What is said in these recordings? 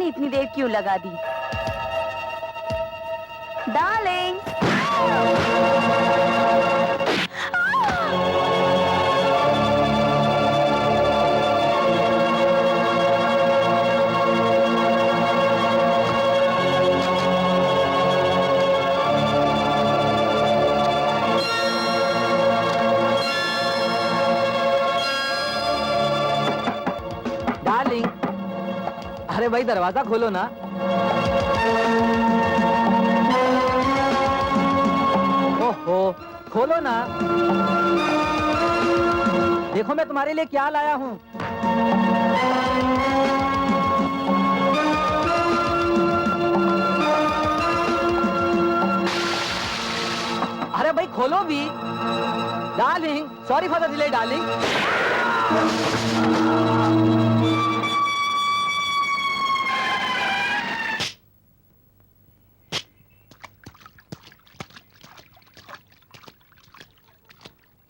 नहीं इतनी देर क्यों लगा दी। डार्लिंग, डार्लिंग, अरे भाई दरवाजा खोलो ना। ओहो, खोलो ना। देखो मैं तुम्हारे लिए क्या लाया हूँ। अरे भाई खोलो भी। Darling, sorry for the delay darling.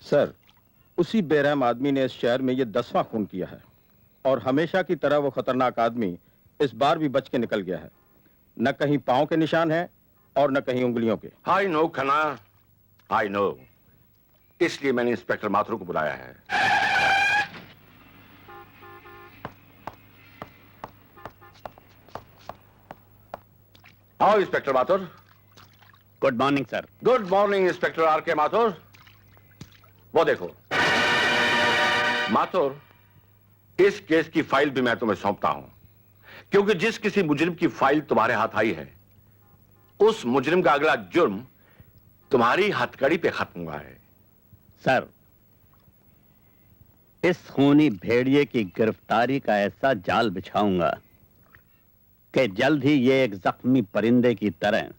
Sir, उसी बेरहम आदमी ने इस शहर में ये 10वां खून किया है और हमेशा की तरह वो खतरनाक आदमी इस बार भी बच के निकल गया है। न कहीं पांव के निशान हैं और न कहीं उंगलियों के। I know Khanna, I know. इसलिए मैंने इंस्पेक्टर माथुर को बुलाया है। आओ inspector Mathur. Good morning sir. Good morning inspector are के माथुर। वो देखो माथुर, इस केस की फाइल भी मैं तुम्हें सौंपता हूं, क्योंकि जिस किसी मुजरिम की फाइल तुम्हारे हाथ आई है, उस मुजरिम का अगला जुर्म तुम्हारी हथकड़ी पे खत्म हुआ है। सर, इस खूनी भेड़िए की गिरफ्तारी का ऐसा जाल बिछाऊंगा कि जल्द ही ये एक जख्मी परिंदे की तरह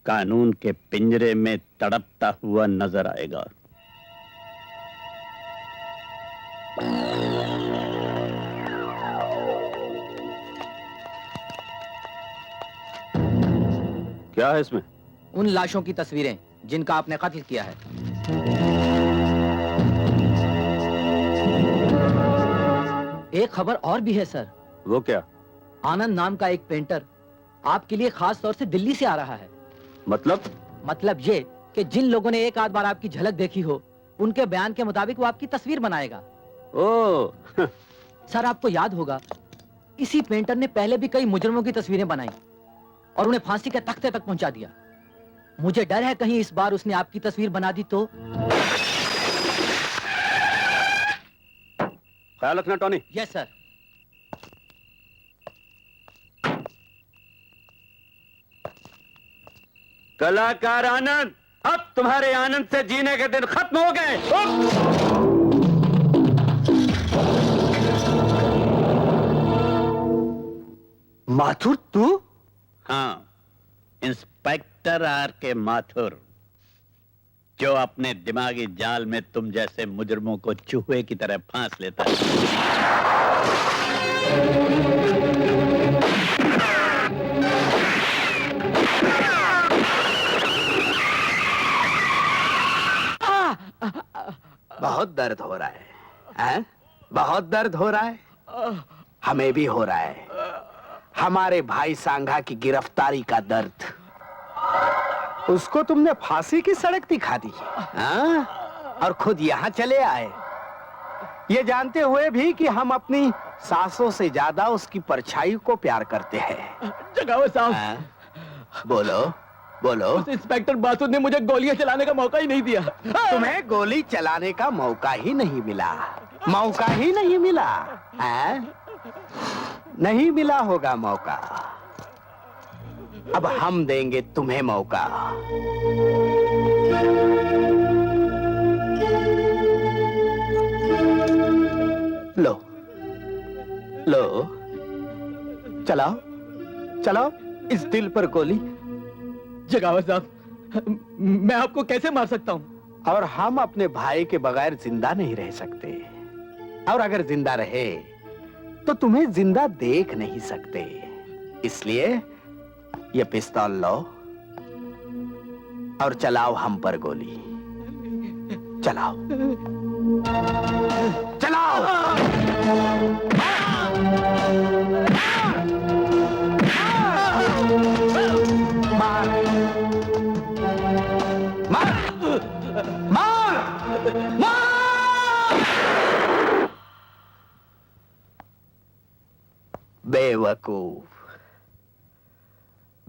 कानून के पिंजरे में तड़पता हुआ नजर आएगा। क्या है इसमें? उन लाशों की तस्वीरें जिनका आपने कत्ल किया है। एक खबर और भी है सर। वो क्या? आनंद नाम का एक पेंटर आपके लिए खास तौर से दिल्ली से आ रहा है। मतलब ये कि जिन लोगों ने एक आध बार आपकी झलक देखी हो, उनके बयान के मुताबिक वो आपकी तस्वीर बनाएगा। ओह सर, आपको याद होगा इसी पेंटर ने पहले भी कई मुजरिमों की तस्वीरें बनाई और उन्हें फांसी के तख्ते तक पहुंचा दिया। मुझे डर है कहीं इस बार उसने आपकी तस्वीर बना दी तो। ख्याल रखना टॉनी। Yes sir. कलाकार आनंद, अब तुम्हारे आनंद से जीने के दिन खत्म हो गए। माथुर तू? हाँ, इंस्पेक्टर आर के माथुर, जो अपने दिमागी जाल में तुम जैसे मुजरिमों को चूहे की तरह फांस लेता है। बहुत दर्द हो रहा है, हैं? बहुत दर्द हो रहा है। हमें भी हो रहा है। हमारे भाई सांघा की गिरफ्तारी का दर्द। उसको तुमने फांसी की सड़क दिखा दी, हाँ? और खुद यहाँ चले आए, ये जानते हुए भी कि हम अपनी सासों से ज्यादा उसकी परछाई को प्यार करते हैं। जगावत साहब, हाँ? बोलो बोलो। उस इंस्पेक्टर बासुद ने मुझे गोलियां चलाने का मौका ही नहीं दिया। तुम्हें गोली चलाने का मौका ही नहीं मिला, मौका ही नहीं मिला, हैं? नहीं मिला होगा मौका। अब हम देंगे तुम्हें मौका। लो लो, चलाओ चलाओ इस दिल पर गोली। जगावत साहब, मैं आपको कैसे मार सकता हूँ? और हम अपने भाई के बगैर जिंदा नहीं रह सकते, और अगर जिंदा रहे तो तुम्हें जिंदा देख नहीं सकते। इसलिए ये पिस्तौल लो और चलाओ हम पर गोली। चलाओ चलाओ। मार मार मार। बेवकूफ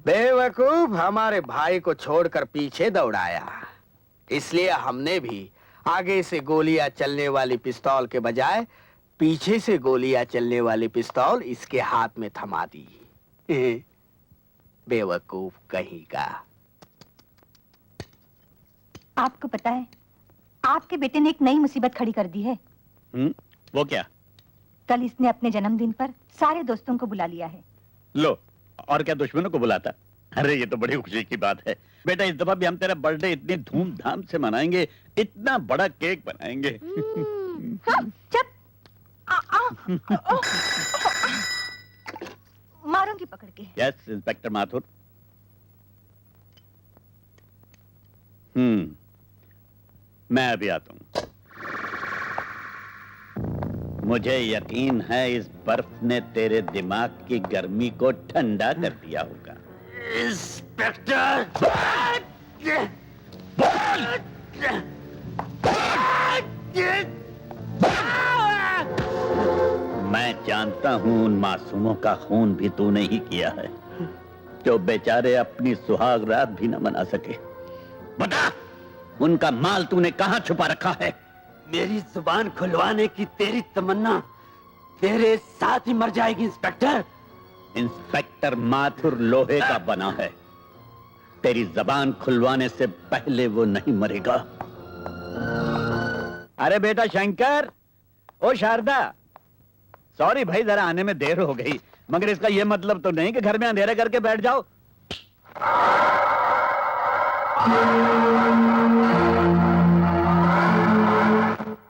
बेवकूफ, हमारे भाई को छोड़कर पीछे दौड़ाया, इसलिए हमने भी आगे से गोलियां चलने वाली पिस्तौल के बजाय पीछे से गोलियां चलने वाली पिस्तौल इसके हाथ में थमा दी। बेवकूफ कहीं का। आपको पता है, आपके बेटे ने एक नई मुसीबत खड़ी कर दी है। वो क्या? कल इसने अपने जन्मदिन पर सारे दोस्तों को बुला लिया है। लो, और क्या दुश्मनों को बुलाता? अरे ये तो बड़ी खुशी की बात है बेटा। इस दफा भी हम तेरा बर्थडे इतनी धूमधाम से मनाएंगे, इतना बड़ा केक बनाएंगे। हाँ, चुप। मारूंगी पकड़ के। Yes inspector Mathur. मैं अभी आता हूं। मुझे यकीन है इस बर्फ ने तेरे दिमाग की गर्मी को ठंडा कर दिया होगा। इंस्पेक्टर! मैं जानता हूं उन मासूमों का खून भी तूने ही किया है, जो बेचारे अपनी सुहाग रात भी न मना सके। बता, उनका माल तूने कहां छुपा रखा है? मेरी जुबान खुलवाने की तेरी तमन्ना तेरे साथ ही मर जाएगी इंस्पेक्टर। इंस्पेक्टर माथुर लोहे का बना है, तेरी जबान खुलवाने से पहले वो नहीं मरेगा। अरे बेटा शंकर, ओ शारदा, सॉरी भाई जरा आने में देर हो गई, मगर इसका यह मतलब तो नहीं कि घर में अंधेरा करके बैठ जाओ।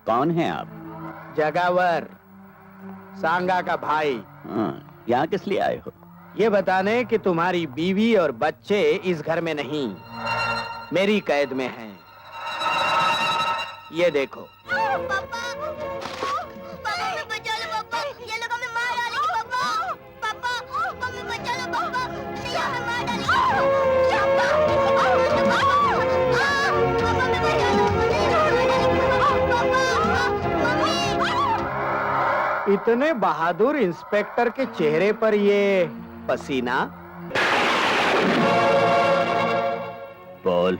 कौन है आप? जगावर, सांगा का भाई। हाँ, यहाँ किस लिए आए हो? ये बताने कि तुम्हारी बीवी और बच्चे इस घर में नहीं, मेरी कैद में हैं। ये देखो। इतने बहादुर इंस्पेक्टर के चेहरे पर ये पसीना। बोल,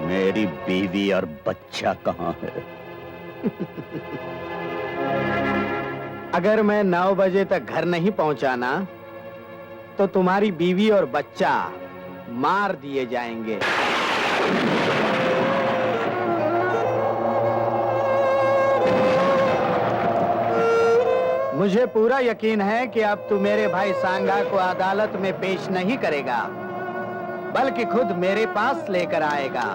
मेरी बीवी और बच्चा कहाँ है? अगर मैं 9 बजे तक घर नहीं पहुंचाना तो तुम्हारी बीवी और बच्चा मार दिए जाएंगे। मुझे पूरा यकीन है कि अब तू मेरे भाई सांगा को अदालत में पेश नहीं करेगा, बल्कि खुद मेरे पास लेकर आएगा।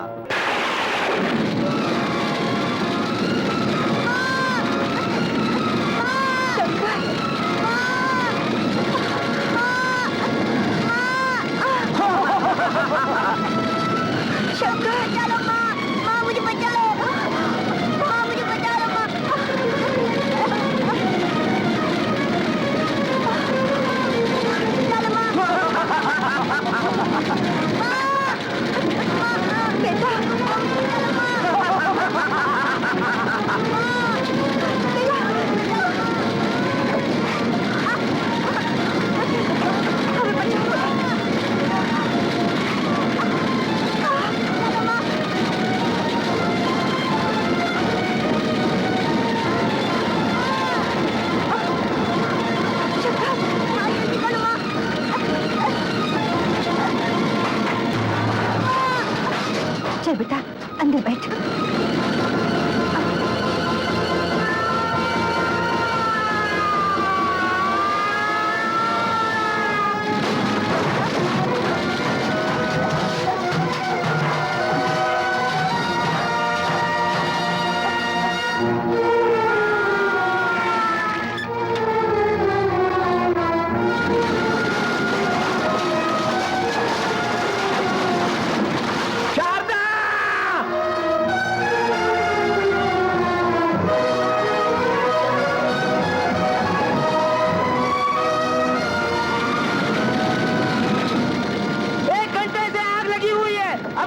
चल बेटा, अंदर बैठ।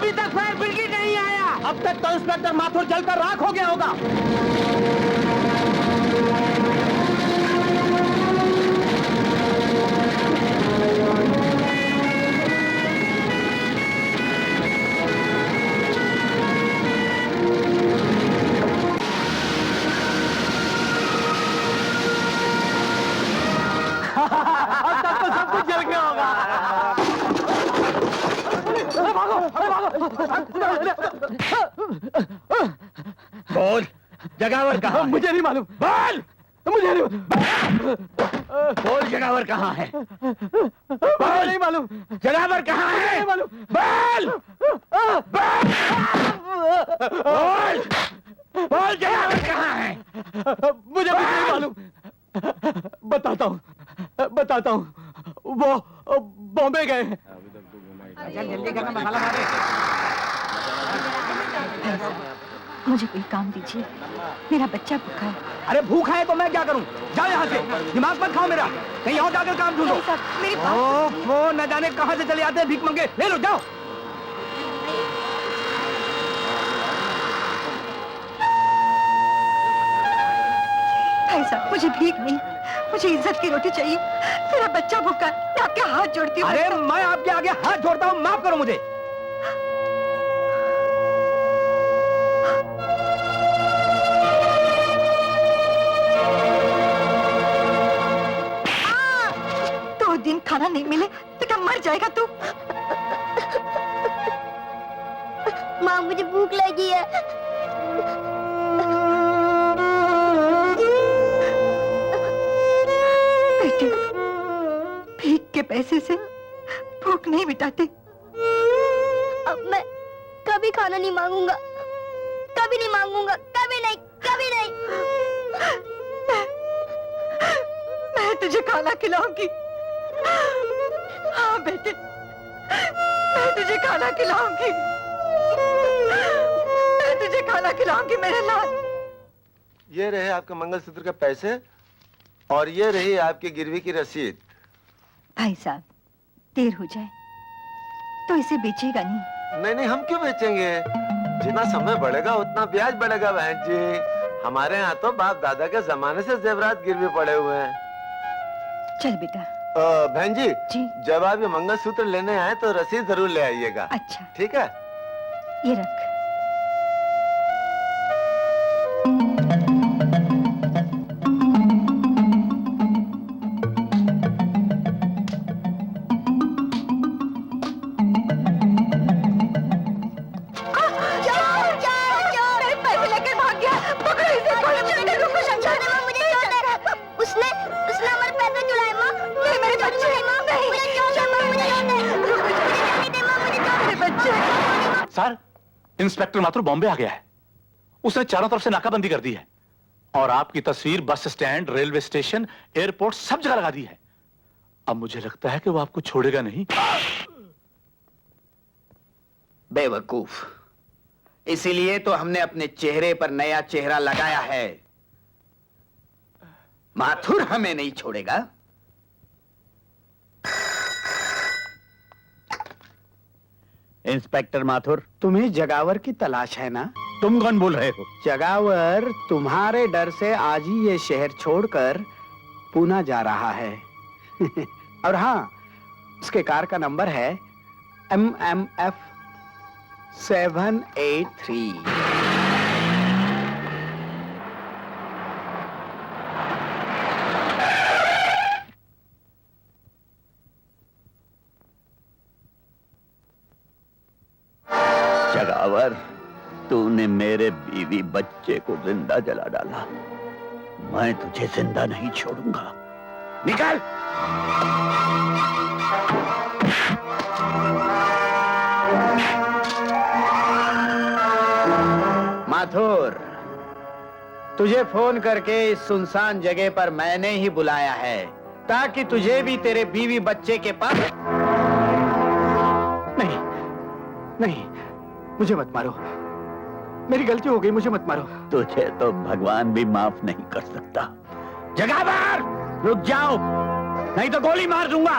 अभी तक फायर ब्रिगेड नहीं आया। अब तक तो इंस्पेक्टर माथुर जलकर राख हो गया होगा। अब तक तो सब कुछ जल गया होगा। बोल, जगावर कहाँ है? मुझे नहीं मालूम। बोल, मुझे नहीं बोल, जगावर कहाँ है? मुझे नहीं मालूम। जगावर कहाँ है? नहीं मालूम। बोल, बोल, बोल, जगावर कहाँ है? मुझे कुछ नहीं मालूम। बताता हूँ। वो बॉम्बे गए हैं। जल्दी करना, मसाला मारे। मुझे कोई काम दीजिए, मेरा बच्चा भूखा है। अरे भूखा है तो मैं क्या करूं? जाओ यहाँ से, दिमाग मत खाओ मेरा। कहीं और जाकर काम ढूंढो। मेरी वो न जाने कहाँ से चले आते हैं भीख मंगे। ले लो, जाओ। भाई साहब, मुझे भीख नहीं, मुझे इज्जत की रोटी चाहिए। मेरा बच्चा भूखा है, मैं आपके हाथ जोड़ती हूँ। अरे मैं आपके आगे हाथ जोड़ता हूँ, माफ करो मुझे। दो दिन खाना नहीं मिले तो क्या मर जाएगा तू? माँ, मुझे भूख लगी है। बेटे, भीख के पैसे से भूख नहीं मिटाते। अब मैं कभी खाना नहीं मांगूंगा, कभी नहीं मांगूंगा, कभी नहीं, कभी नहीं। मैं तुझे खाना खिलाऊंगी। हाँ बेटे, मैं तुझे खाना खिलाऊंगी। मैं तुझे खाना खिलाऊंगी मेरे लाल। ये रहे आपके मंगलसूत्र के पैसे और ये रही आपकी गिरवी की रसीद। भाई साहब, देर हो जाए तो इसे बेचेगा नहीं? नहीं, हम क्यों बेचेंगे? जितना समय बढ़ेगा उतना ब्याज बढ़ेगा बहन जी। हमारे यहाँ तो बाप दादा के जमाने से जेवरात गिरवी पड़े हुए हैं। चल बेटा। बहन जी, जब आप ये मंगलसूत्र लेने आए तो रसीद जरूर ले आइएगा। अच्छा, ठीक है? ये रख। सर, इंस्पेक्टर माथुर बॉम्बे आ गया है। उसने चारों तरफ से नाकाबंदी कर दी है और आपकी तस्वीर bus stand, railway station, airport सब जगह लगा दी है। अब मुझे लगता है कि वो आपको छोड़ेगा नहीं। बेवकूफ, इसीलिए तो हमने अपने चेहरे पर नया चेहरा लगाया है। माथुर हमें नहीं छोड़ेगा। इंस्पेक्टर माथुर, तुम्हें जगावर की तलाश है ना? तुम कौन बोल रहे हो? जगावर तुम्हारे डर से आज ही ये शहर छोड़कर पूना जा रहा है। और हाँ, उसके कार का नंबर है MMF 783। जगावर, तूने मेरे बीवी बच्चे को जिंदा जला डाला। मैं तुझे जिंदा नहीं छोड़ूंगा। निकल! माथुर, तुझे फोन करके इस सुनसान जगह पर मैंने ही बुलाया है ताकि तुझे भी तेरे बीवी बच्चे के पास। नहीं, नहीं, मुझे मत मारो। मेरी गलती हो गई, मुझे मत मारो। तुझे तो भगवान भी माफ नहीं कर सकता। जगावर, रुक जाओ, नहीं तो गोली मार दूंगा।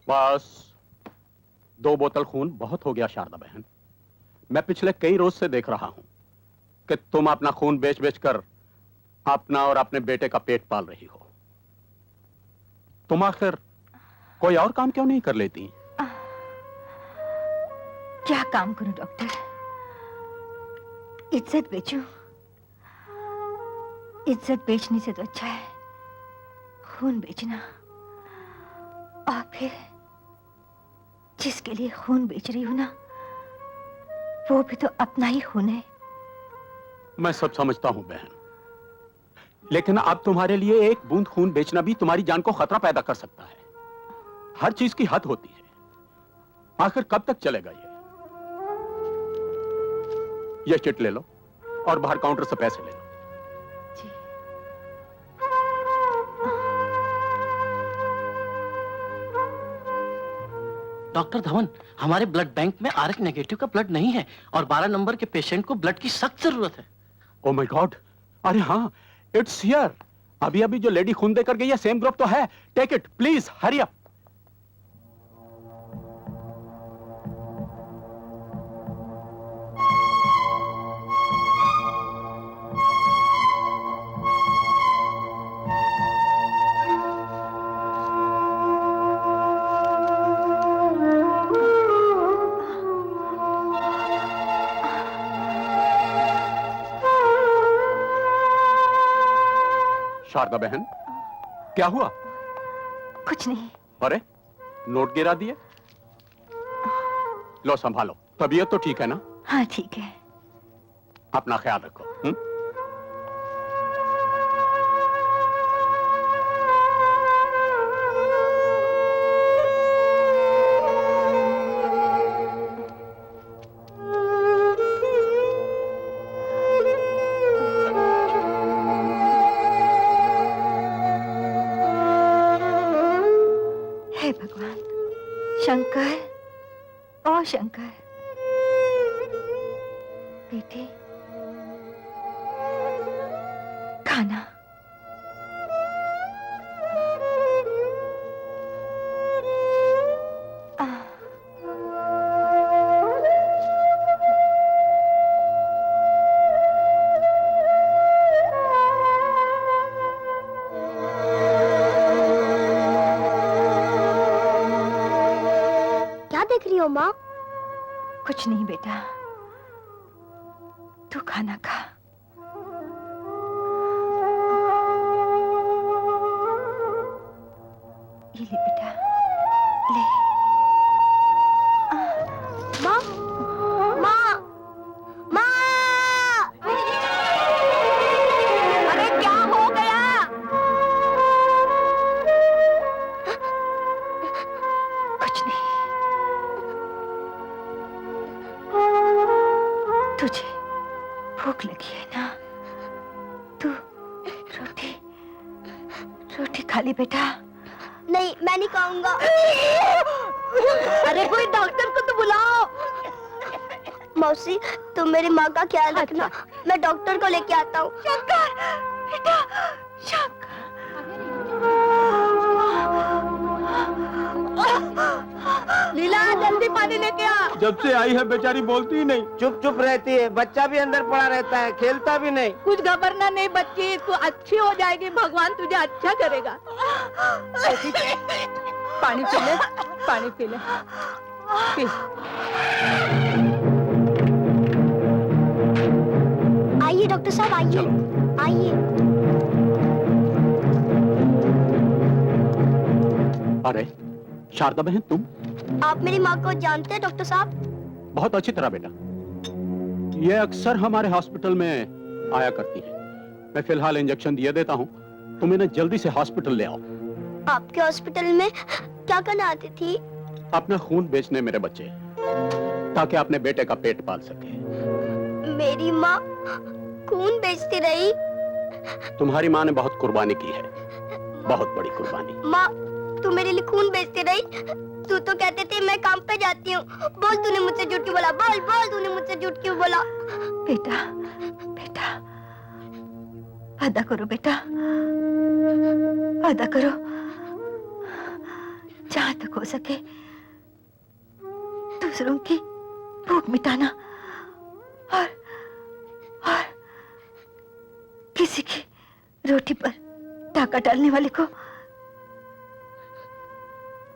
बस 2 बोतल खून बहुत हो गया शारदा बहन। मैं पिछले कई रोज से देख रहा हूं कि तुम अपना खून बेच बेच कर अपना और अपने बेटे का पेट पाल रही हो। तुम आखिर कोई और काम क्यों नहीं कर लेती? क्या काम करूं डॉक्टर? इज्जत बेचूं? इज्जत बेचने से तो अच्छा है खून बेचना। और फिर जिसके लिए खून बेच रही हूं ना, वो भी तो अपना ही खून है। मैं सब समझता हूं बहन, लेकिन अब तुम्हारे लिए एक बूंद खून बेचना भी तुम्हारी जान को खतरा पैदा कर सकता है। हर चीज की हद होती है। आखिर कब तक चलेगा ये चिट ले लो और बाहर काउंटर से पैसे ले लो। जी। डॉक्टर धवन, हमारे ब्लड बैंक में आरएच नेगेटिव का ब्लड नहीं है और 12 नंबर के पेशेंट को ब्लड की सख्त जरूरत है। Oh my God! अरे हाँ, इट्स हियर। अभी अभी जो लेडी खून देकर गई है सेम ग्रुप तो है। Take it please, hurry up. Sharda बहन, क्या हुआ? कुछ नहीं। अरे नोट गिरा दिए। लो संभालो। तबीयत तो ठीक है ना? हाँ ठीक है। अपना ख्याल रखो। हे भगवान, शंकर, ओ शंकर, बेटे खाना। क्या देख रही हो माँ? कुछ नहीं बेटा, तू खाना खा। ये ले बेटा, ले। माँ, माँ, माँ! अरे क्या हो गया? कुछ नहीं। तुझे भूख लगी है ना? तू रोटी रोटी खा ली बेटा। नहीं, मैं नहीं खाऊंगा। अरे कोई डॉक्टर को तो बुलाओ। मौसी, तुम मेरी माँ का ख्याल रखना। मैं डॉक्टर को लेके आता हूँ। शंकर, बेटा, शंकर। लीला, जल्दी पानी लेके आ। जब से आई है बेचारी बोलती ही नहीं, चुप चुप रहती है। बच्चा भी अंदर पड़ा रहता है, खेलता भी नहीं। कुछ घबरना नहीं बच्ची, तू अच्छी हो जाएगी, भगवान तुझे अच्छा करेगा। पानी पी ले, पानी पी ले, पी। आइए डॉक्टर साहब, आइए आइए। अरे शारदा बहन, तुम? आप मेरी माँ को जानते हैं डॉक्टर साहब? बहुत अच्छी तरह बेटा। ये अक्सर हमारे हॉस्पिटल में आया करती है। मैं फिलहाल इंजेक्शन दिए देता हूँ, तुम इन्हें जल्दी से हॉस्पिटल ले आओ। आपके हॉस्पिटल में क्या करने आती थी? अपना खून बेचने मेरे बच्चे, ताकि अपने बेटे का पेट पाल सके। मेरी माँ खून बेचती रही? तुम्हारी माँ ने बहुत कुर्बानी की है, बहुत बड़ी कुर्बानी। माँ, तू मेरे लिए खून बेचती रही? तू तो कहते थे मैं काम पे जाती हूँ। बोल, तूने मुझसे झूठ क्यों बोला? बोल बोल, तूने मुझसे झूठ क्यों बोला? बेटा, बेटा, वादा करो बेटा, वादा करो। जहाँ तक हो सके दूसरों की भूख मिटाना और किसी की रोटी पर डाका डालने वाले को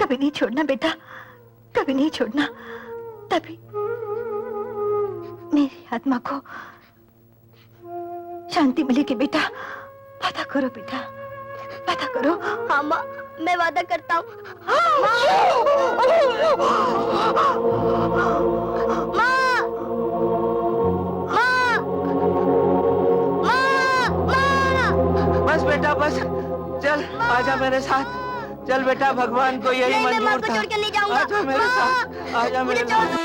कभी नहीं छोड़ना बेटा, कभी नहीं छोड़ना। तभी मेरी आत्मा को शांति मिलेगी बेटा। वादा करो बेटा, वादा करो। हाँ माँ, मैं वादा करता हूँ। बस बेटा बस, चल आजा मेरे साथ। चल बेटा, भगवान को यही नहीं, मैं माँ मंजूर को था। छोड़ के नहीं जाऊंगा। आजा मेरे साथ, आजा मेरे मुझे छोड़ साथ। दो।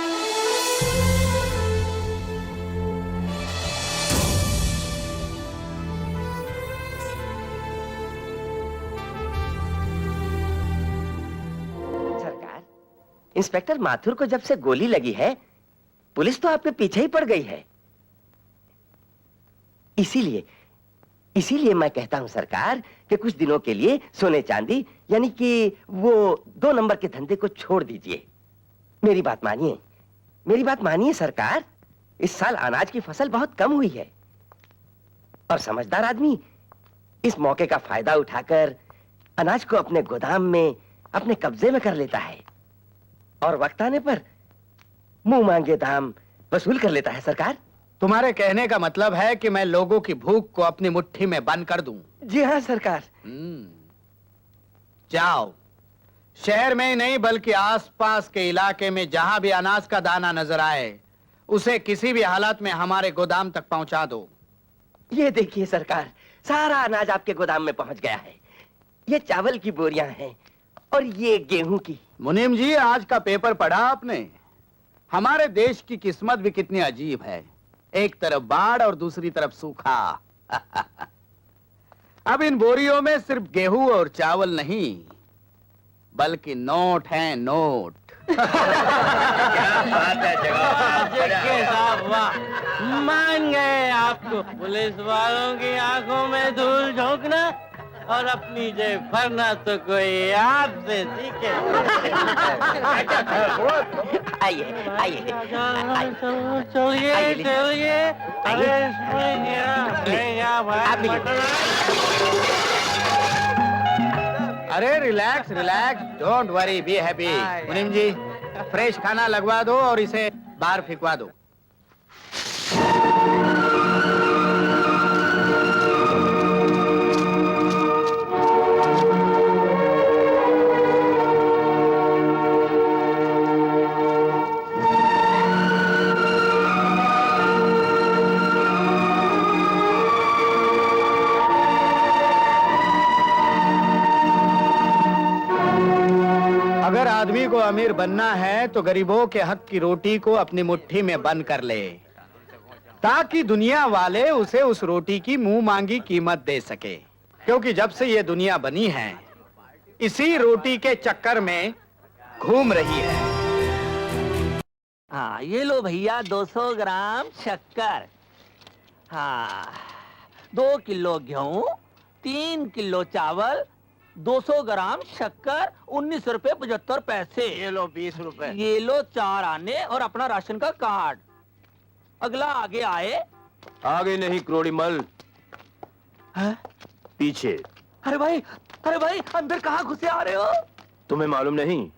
सरकार, इंस्पेक्टर माथुर को जब से गोली लगी है, पुलिस तो आपके पीछे ही पड़ गई है। इसीलिए मैं कहता हूं सरकार कि कुछ दिनों के लिए सोने चांदी यानी कि वो 2 नंबर के धंधे को छोड़ दीजिए। मेरी बात मानिए, मेरी बात मानिए सरकार। इस साल अनाज की फसल बहुत कम हुई है और समझदार आदमी इस मौके का फायदा उठाकर अनाज को अपने गोदाम में अपने कब्जे में कर लेता है और वक्त आने पर मुंह मांगे दाम वसूल कर लेता है सरकार। तुम्हारे कहने का मतलब है कि मैं लोगों की भूख को अपनी मुट्ठी में बंद कर दूं? जी हाँ सरकार। जाओ, शहर में ही नहीं बल्कि आसपास के इलाके में जहां भी अनाज का दाना नजर आए, उसे किसी भी हालत में हमारे गोदाम तक पहुंचा दो। ये देखिए सरकार, सारा अनाज आपके गोदाम में पहुंच गया है। ये चावल की बोरियां हैं और ये गेहूं की। मुनीम जी, आज का पेपर पढ़ा आपने? हमारे देश की किस्मत भी कितनी अजीब है। एक तरफ बाढ़ और दूसरी तरफ सूखा। अब इन बोरियों में सिर्फ गेहूं और चावल नहीं बल्कि नोट हैं, नोट। क्या बात है जवाब, वाह। मान गए आपको पुलिस वालों की आंखों में धूल झोंकना और अपनी जेब भरना तो कोई आपसे सीखे। आइए आइए चलिए चलिए। अरे relax relax, don't worry, be happy. मुनीम जी, फ्रेश खाना लगवा दो और इसे बाहर फेंकवा दो। अगर आदमी को अमीर बनना है तो गरीबों के हक की रोटी को अपनी मुट्ठी में बंद कर ले, ताकि दुनिया वाले उसे उस रोटी की मुंह मांगी कीमत दे सके। क्योंकि जब से ये दुनिया बनी है, इसी रोटी के चक्कर में घूम रही है। हाँ, ये लो भैया 200 ग्राम शक्कर। हाँ, 2 किलो गेहूं, 3 किलो चावल, 200 ग्राम शक्कर, 19 रुपए 75 पैसे। ये लो 20 रुपए। ये लो 4 आने और अपना राशन का कार्ड। अगला आगे आए। आगे नहीं क्रोड़ीमल, पीछे। अरे भाई अंदर कहाँ घुसे आ रहे हो? तुम्हें मालूम नहीं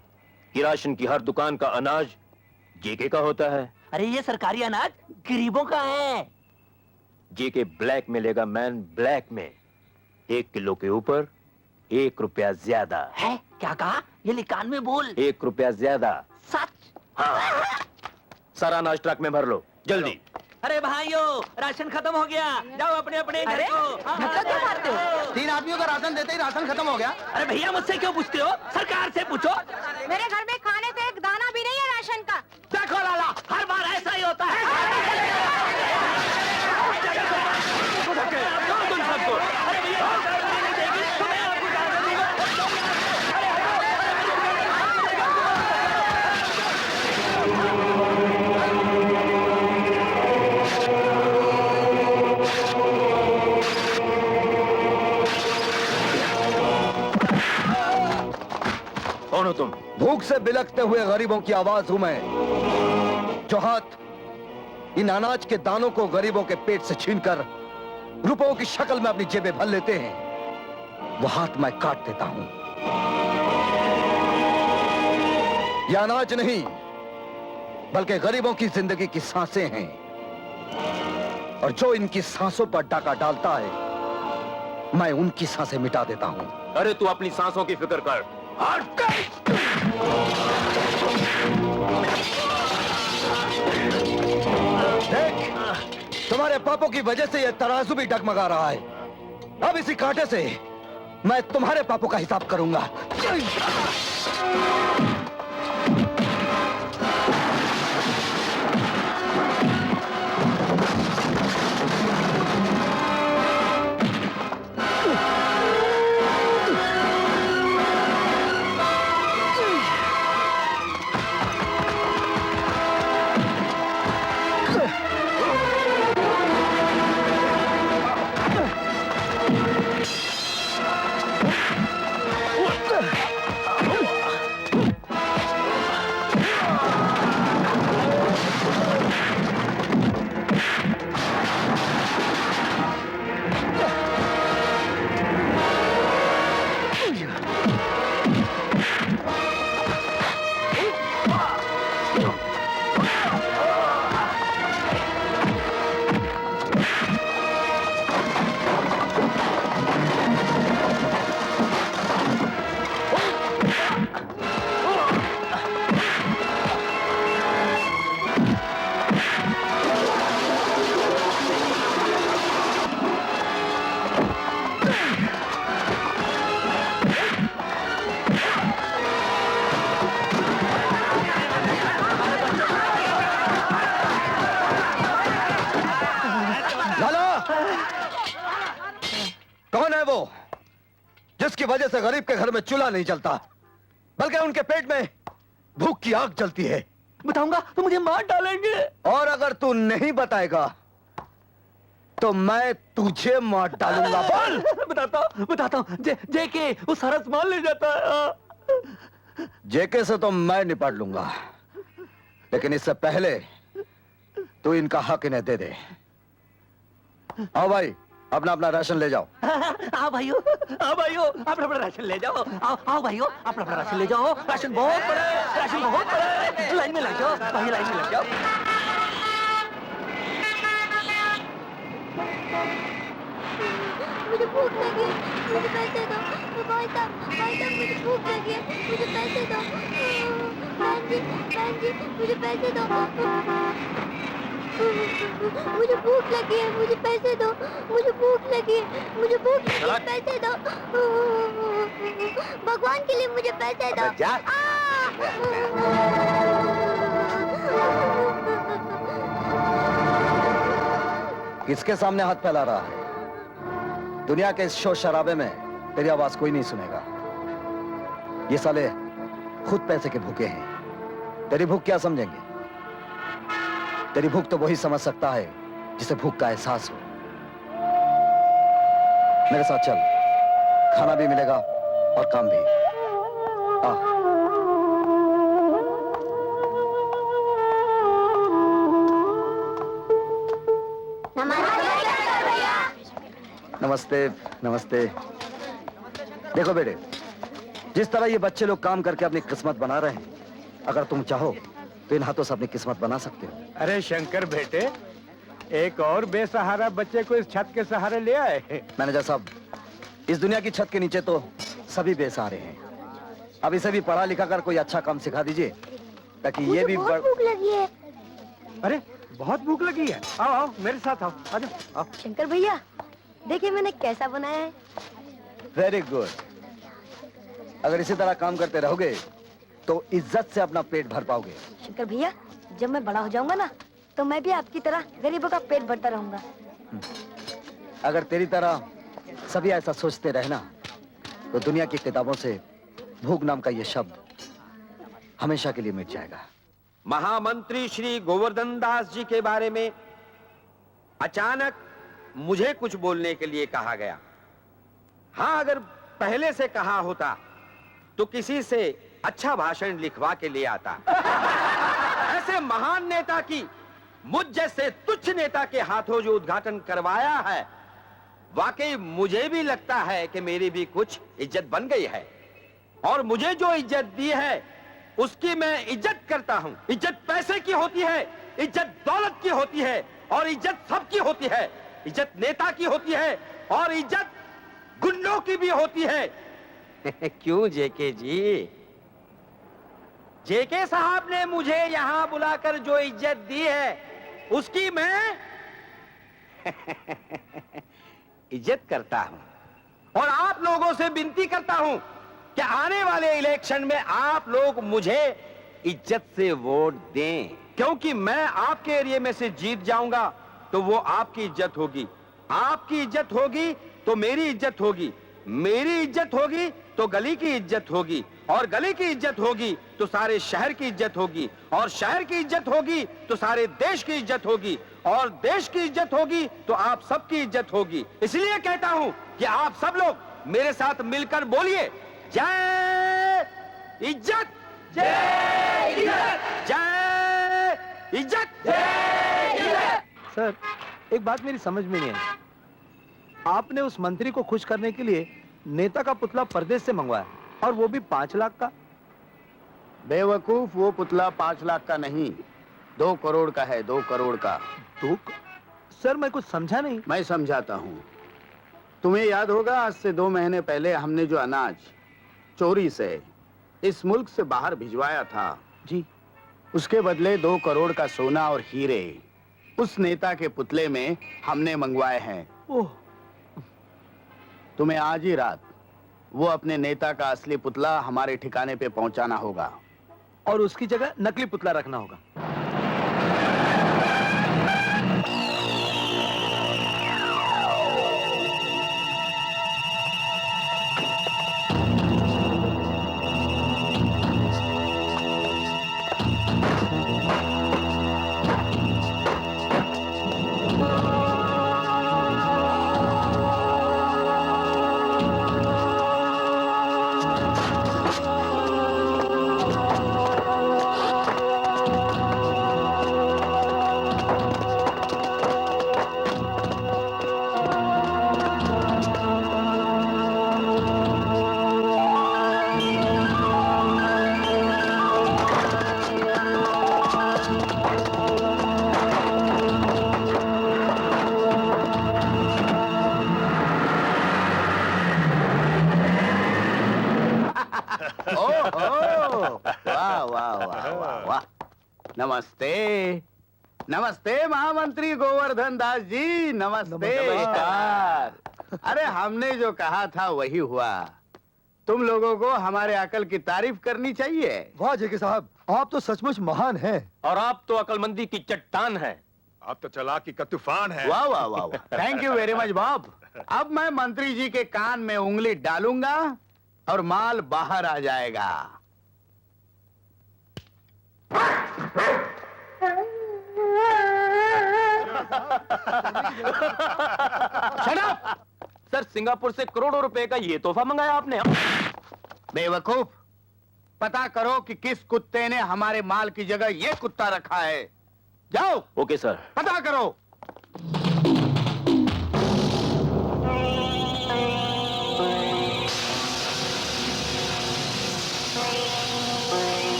कि राशन की हर दुकान का अनाज जेके का होता है। अरे ये सरकारी अनाज गरीबों का है। जेके ब्लैक में लेगा मैन, ब्लैक में 1 किलो के ऊपर 1 रुपया ज्यादा है। क्या कहा? ये लिकान में बोल। 1 रुपया ज्यादा। सच? हाँ, सारा अनाज ट्रक में भर लो जल्दी। अरे भाइयों, राशन खत्म हो गया, जाओ अपने अपने घर को। धक्का क्यों मारते हो? 3 आदमियों का राशन देते ही राशन खत्म हो गया। अरे भैया, मुझसे क्यों पूछते हो? सरकार से पूछो। मेरे घर में खाने से एक दाना भी नहीं है राशन का। देखो लाला, हर बार ऐसा ही होता है। तुम सबको। अरे भैया, नहीं देगी, तुम्हें आपको डाल दूंगा। कौन हो तुम? तुम? भूख से बिलखते हुए गरीबों की आवाज हूं मैं, जो हाथ इन अनाज के दानों को गरीबों के पेट से छीनकर रुपयों की शक्ल में अपनी जेबें भर लेते हैं, वो हाथ मैं काट देता हूं। यह अनाज नहीं, बल्कि गरीबों की जिंदगी की सांसें हैं, और जो इनकी सांसों पर डाका डालता है, मैं उनकी सांसें मिटा देता हूं। अरे तू अपनी सांसों की फिक्र कर। देख, तुम्हारे पापों की वजह से यह तराजू भी डगमगा रहा है। अब इसी कांटे से मैं तुम्हारे पापों का हिसाब करूंगा। कौन है वो जिसकी वजह से गरीब के घर में चूल्हा नहीं जलता, बल्कि उनके पेट में भूख की आग जलती है? बताऊंगा तो मुझे मार डालेंगे। और अगर तू नहीं बताएगा तो मैं तुझे मार डालूंगा। बोल। बताता हूँ। जेके वो सारा सामान ले जाता है। जेके से तो मैं निपट लूंगा, लेकिन इससे पहले तू इनका हक इन्हें दे दे। आओ भाई, अपना अपना राशन ले जाओ। आओ भाइयों, अपना अपना राशन ले जाओ। आओ भाइयों, अपना अपना राशन ले जाओ। राशन बहुत बड़ा है, राशन बहुत बड़ा है। लाइन में लग जाओ भाई, लाइन में लग जाओ। मुझे भूख लगी है, मुझे पैसे दो। भाई साहब मुझे भूख लगी है, मुझे पैसे दो। बहन जी मुझे पैसे दो। मुझे भूख लगी है, मुझे पैसे दो। मुझे भूख लगी है, मुझे भूख लगी है, पैसे दो। भगवान के लिए मुझे पैसे दो। किसके सामने हाथ फैला रहा है? दुनिया के इस शोर शराबे में तेरी आवाज कोई नहीं सुनेगा। ये साले खुद पैसे के भूखे हैं, तेरी भूख क्या समझेंगे? तेरी भूख तो वही समझ सकता है जिसे भूख का एहसास हो। मेरे साथ चल, खाना भी मिलेगा और काम भी। आ। नमस्ते नमस्ते। देखो बेटे, जिस तरह ये बच्चे लोग काम करके अपनी किस्मत बना रहे हैं, अगर तुम चाहो तो इन हाथों से अपनी किस्मत बना सकते हो। अरे शंकर बेटे, एक और बेसहारा बच्चे को इस छत के सहारे ले आए। मैनेजर साहब, इस दुनिया की छत के नीचे तो सभी बेसहारे हैं। अब इसे भी पढ़ा लिखा कर कोई अच्छा काम सिखा दीजिए, ताकि ये भी भूख लगी है। अरे बहुत भूख लगी है। आओ आओ मेरे साथ आओ, आ जाओ। शंकर भैया देखिए मैंने कैसा बनाया है। Very good. अगर इसी तरह काम करते रहोगे तो इज्जत से अपना पेट भर पाओगे। शंकर भैया, जब मैं बड़ा हो जाऊंगा ना, तो मैं भी आपकी तरह गरीबों का पेट भरता रहूंगा। अगर तेरी तरह सभी ऐसा सोचते रहना, तो दुनिया की किताबों से भूख नाम का ये शब्द हमेशा के लिए मिट जाएगा। महामंत्री श्री गोवर्धन दास जी के बारे में अचानक मुझे कुछ बोलने के लिए कहा गया। हाँ, अगर पहले से कहा होता तो किसी से अच्छा भाषण लिखवा के ले आता। ऐसे महान नेता की मुझ जैसे तुच्छ नेता के हाथों जो उद्घाटन करवाया है, वाकई मुझे भी लगता है कि मेरी भी कुछ इज्जत बन गई है। और मुझे जो इज्जत दी है उसकी मैं इज्जत करता हूं। इज्जत पैसे की होती है, इज्जत दौलत की होती है, और इज्जत सबकी होती है। इज्जत नेता की होती है और इज्जत गुंडों की भी होती है। क्यों जेके जी? जेके साहब ने मुझे यहां बुलाकर जो इज्जत दी है उसकी मैं इज्जत करता हूं। और आप लोगों से विनती करता हूं कि आने वाले इलेक्शन में आप लोग मुझे इज्जत से वोट दें, क्योंकि मैं आपके एरिया में से जीत जाऊंगा तो वो आपकी इज्जत होगी, आपकी इज्जत होगी तो मेरी इज्जत होगी, मेरी इज्जत होगी तो गली की इज्जत होगी, और गली की इज्जत होगी तो सारे शहर की इज्जत होगी, और शहर की इज्जत होगी तो सारे देश की इज्जत होगी, और देश की इज्जत होगी तो आप सबकी इज्जत होगी। इसलिए कहता हूं कि आप सब लोग मेरे साथ मिलकर बोलिए, जय इज्जत, जय इज्जत, जय इज्जत, जय इज्जत। सर, एक बात मेरी समझ में नहीं आई। आपने उस मंत्री को खुश करने के लिए नेता का पुतला परदेश से मंगवाया, और वो भी 5 लाख का। बेवकूफ, वो पुतला 5 लाख का नहीं, 2 करोड़ का है, 2 करोड़ का। सर, मैं कुछ समझा नहीं। मैं समझाता हूँ। तुम्हें याद होगा, आज से 2 महीने पहले हमने जो अनाज चोरी से इस मुल्क से बाहर भिजवाया था जी, उसके बदले 2 करोड़ का सोना और हीरे उस नेता के पुतले में हमने मंगवाए हैं। ओह, तुम्हें आज ही रात वो अपने नेता का असली पुतला हमारे ठिकाने पे पहुंचाना होगा, और उसकी जगह नकली पुतला रखना होगा। नमस्ते, नमस्ते महामंत्री गोवर्धन दास जी, नमस्ते। नमस्कार। अरे हमने जो कहा था वही हुआ। तुम लोगों को हमारे अकल की तारीफ करनी चाहिए। वाह जेके साहब, आप तो सचमुच महान हैं। और आप तो अकलमंदी की चट्टान है। आप तो चालाकी का तूफान है। वाह वाह वाह वाह, thank you very much Bob. अब मैं मंत्री जी के कान में उंगली डालूंगा और माल बाहर आ जाएगा। Shut up! सर, सिंगापुर से करोड़ों रुपए का ये तोहफा मंगाया आपने। बेवकूफ, पता करो कि किस कुत्ते ने हमारे माल की जगह ये कुत्ता रखा है। जाओ। Okay sir. पता करो।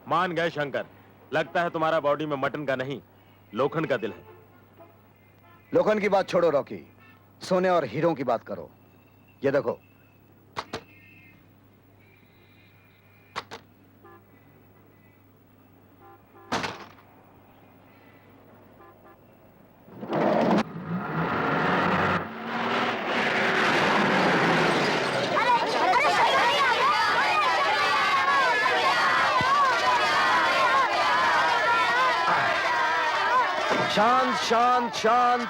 मान गए शंकर, लगता है तुम्हारा बॉडी में मटन का नहीं लोखंड का दिल है। लोखंड की बात छोड़ो रॉकी, सोने और हीरों की बात करो। ये देखो, शांत शांत शांत।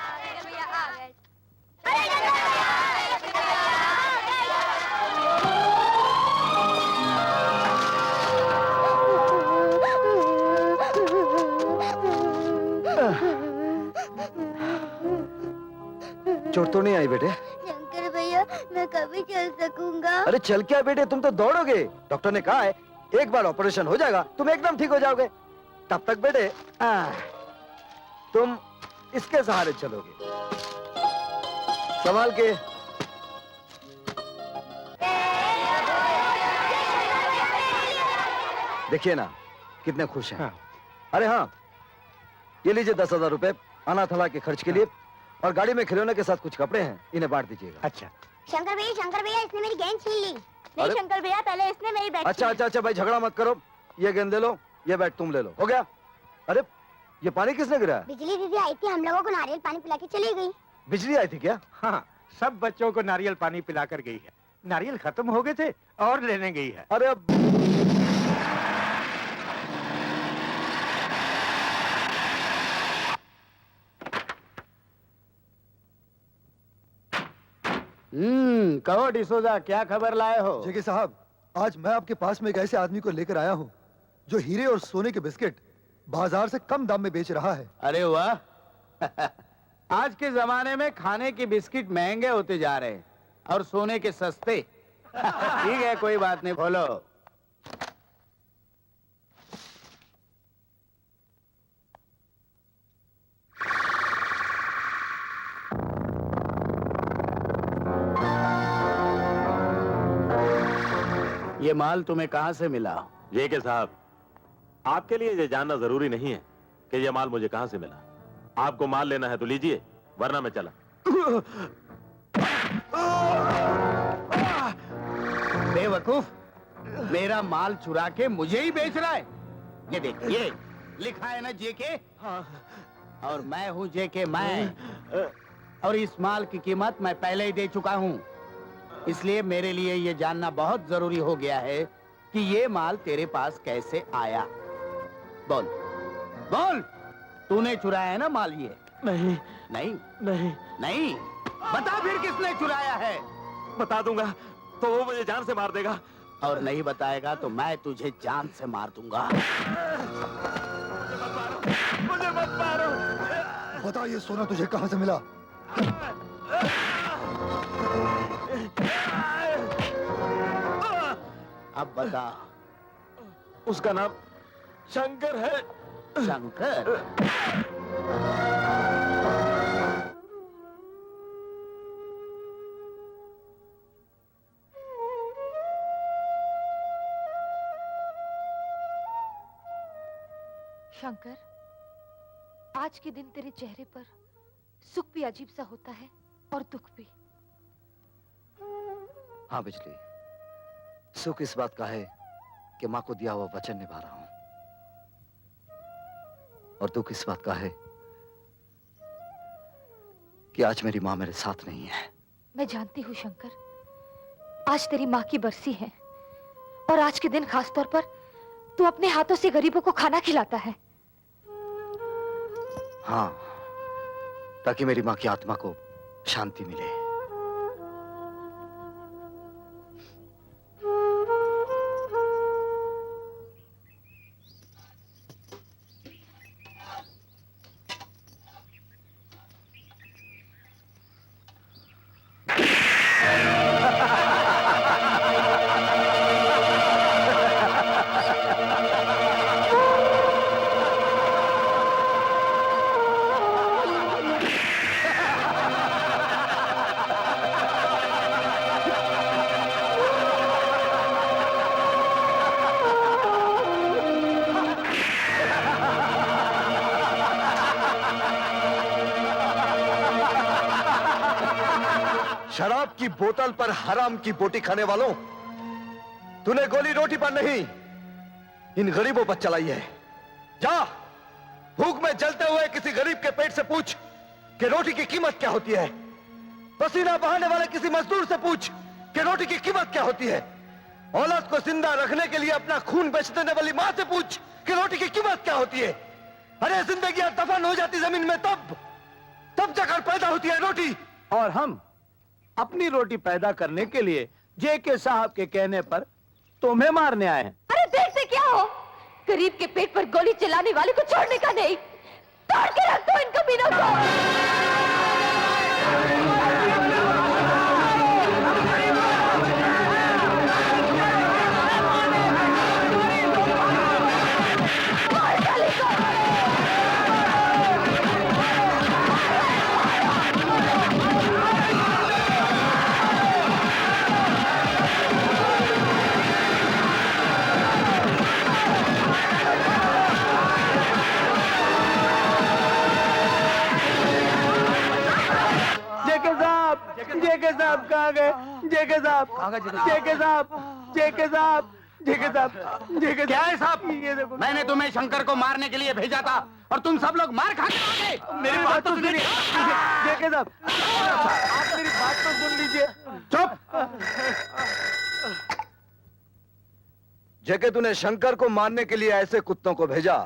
चोट तो नहीं आई बेटे? शंकर भैया मैं कभी चल सकूंगा? अरे चल क्या बेटे, तुम तो दौड़ोगे। डॉक्टर ने कहा है एक बार ऑपरेशन हो जाएगा तुम एकदम ठीक हो जाओगे। तब तक बेटे तुम इसके सहारे चलोगे। संभाल के। देखिए ना कितने खुश हैं। अरे हाँ, ये लीजिए 10,000 रुपए अनाथालय के खर्च के लिए, और गाड़ी में खिलौने के साथ कुछ कपड़े हैं, इन्हें बांट दीजिएगा। अच्छा। शंकर भैया इसने मेरी गेंद छीन ली। नहीं अरे? शंकर भैया पहले इसने मेरी बैट अच्छा भाई झगड़ा मत करो। ये गेंद ले लो, ये बैट तुम ले लो, हो गया। अरे ये पानी किसने गिराया? बिजली दीदी आई थी, हम लोगों को नारियल पानी पिला के चली गई। बिजली आई थी क्या? हाँ, सब बच्चों को नारियल पानी पिलाकर गई है। नारियल खत्म हो गए थे और लेने गई है। अरे अब कहो डिसोजा, क्या खबर लाए हो? जेके साहब, आज मैं आपके पास में एक ऐसे आदमी को लेकर आया हूँ जो हीरे और सोने के बिस्किट बाजार से कम दाम में बेच रहा है। अरे वाह आज के जमाने में खाने के बिस्किट महंगे होते जा रहे हैं और सोने के सस्ते। ठीक है, कोई बात नहीं, बोलो। ये माल तुम्हें कहां से मिला? जेके साहब, आपके लिए ये जानना जरूरी नहीं है कि ये माल मुझे कहां से मिला। आपको माल लेना है तो लीजिए, वरना मैं चला। बेवकूफ, मेरा माल चुरा के मुझे ही बेच रहा है। ये देखिए लिखा है ना जेके, और मैं हूं जेके मैं, और इस माल की कीमत मैं पहले ही दे चुका हूं। इसलिए मेरे लिए ये जानना बहुत जरूरी हो गया है कि ये माल तेरे पास कैसे आया। बोल बोल, तूने चुराया है ना माल? ये नहीं नहीं नहीं नहीं, बता फिर किसने चुराया है? बता दूंगा तो वो मुझे जान से मार देगा, और नहीं बताएगा तो मैं तुझे जान से मार दूंगा। मुझे मत मारो। बता ये सोना तुझे कहां से मिला? अब बता। उसका नाम शंकर है। शंकर? शंकर, आज के दिन तेरे चेहरे पर सुख भी अजीब सा होता है और दुख भी। हाँ बिजली, सुख इस बात का है कि माँ को दिया हुआ वचन निभा रहा हूं, और दुख इस बात का है कि आज मेरी माँ मेरे साथ नहीं है। मैं जानती हूँ शंकर, आज तेरी माँ की बरसी है, और आज के दिन खास तौर पर तू अपने हाथों से गरीबों को खाना खिलाता है। हाँ, ताकि मेरी माँ की आत्मा को शांति मिले। शराब की बोतल पर हराम की बोटी खाने वालों, तूने गोली रोटी पर नहीं, इन गरीबों पर चलाई है। जा, भूख में जलते हुए किसी गरीब के पेट से पूछ कि रोटी की कीमत क्या होती है। पसीना बहाने वाले किसी मजदूर से पूछ कि रोटी की कीमत क्या होती है। औलाद को जिंदा रखने के लिए अपना खून बेच देने वाली मां से पूछ कि रोटी की कीमत क्या होती है। अरे जिंदगी दफन हो जाती जमीन में तब जाकर पैदा होती है रोटी। और हम अपनी रोटी पैदा करने के लिए जेके साहब के कहने पर तुम्हें मारने आए हैं। अरे देखते क्या हो, गरीब के पेट पर गोली चलाने वाले को छोड़ने का नहीं, तोड़ के रख दो इन कमीनों को। जेके साहब कहाँ गए? जेके साहब, जेके साहब, जेके साहब, जेके साहब, जेके क्या है साहब? ये देखो, मैंने तुम्हें शंकर को मारने के लिए भेजा था और तुम सब लोग मार खा के आ गए। मेरी बात तो सुनिए। जेके साहब, आप मेरी बात तो सुन लीजिए। चुप। जेके तूने शंकर को मारने के लिए ऐसे कुत्तों को भेजा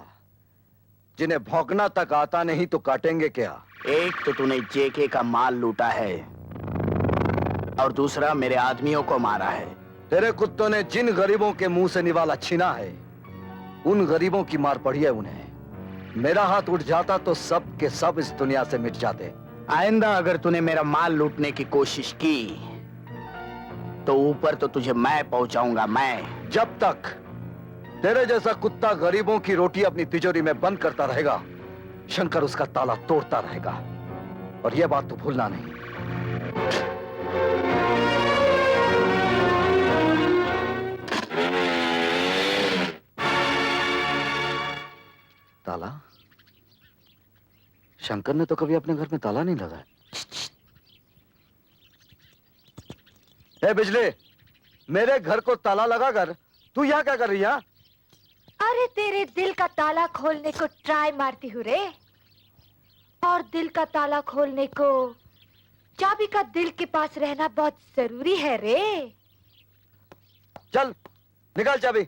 जिन्हें भौंकना तक आता नहीं तो काटेंगे क्या? एक तो तूने जेके का माल लूटा है और दूसरा मेरे आदमियों को मारा है। तेरे कुत्तों ने जिन गरीबों के मुंह से निवाला छीना है उन गरीबों की मार पड़ी है उन्हें। मेरा हाथ उठ जाता तो सब के सब इस दुनिया से मिट जाते। आइंदा अगर तूने मेरा माल लूटने की कोशिश की तो ऊपर तो तुझे मैं पहुंचाऊंगा। मैं जब तक तेरे जैसा कुत्ता गरीबों की रोटी अपनी तिजोरी में बंद करता रहेगा शंकर उसका ताला तोड़ता रहेगा। और यह बात तो भूलना नहीं। ताला? शंकर ने तो कभी अपने घर में ताला नहीं लगाया। ए बिजली, मेरे घर को ताला लगाकर तू यहाँ क्या कर रही है? अरे तेरे दिल का ताला खोलने को ट्राई मारती हूँ रे। और दिल का ताला खोलने को चाबी का दिल के पास रहना बहुत जरूरी है रे। चल निकाल चाबी।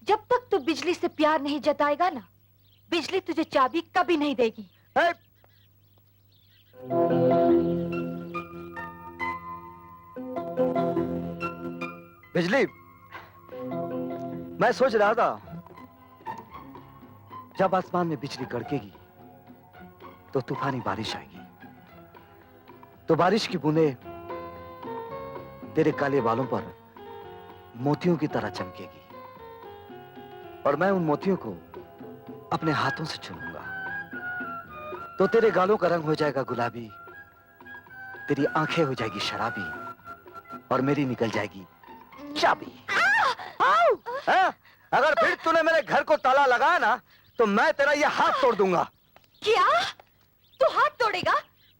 जब तक तू बिजली से प्यार नहीं जताएगा ना, बिजली तुझे चाबी कभी नहीं देगी। बिजली, मैं सोच रहा था जब आसमान में बिजली कड़केगी तो तूफानी बारिश आएगी, तो बारिश की बूंदें तेरे काले बालों पर मोतियों की तरह चमकेगी और मैं उन मोतियों को अपने हाथों से चूमूंगा तो तेरे गालों का रंग हो जाएगा गुलाबी, तेरी आंखें हो जाएगी शराबी और मेरी निकल जाएगी चाबी। अगर फिर तूने मेरे घर को ताला लगाया ना तो मैं तेरा ये हाथ तोड़ दूंगा। क्या? तू हाथ तोड़ेगा?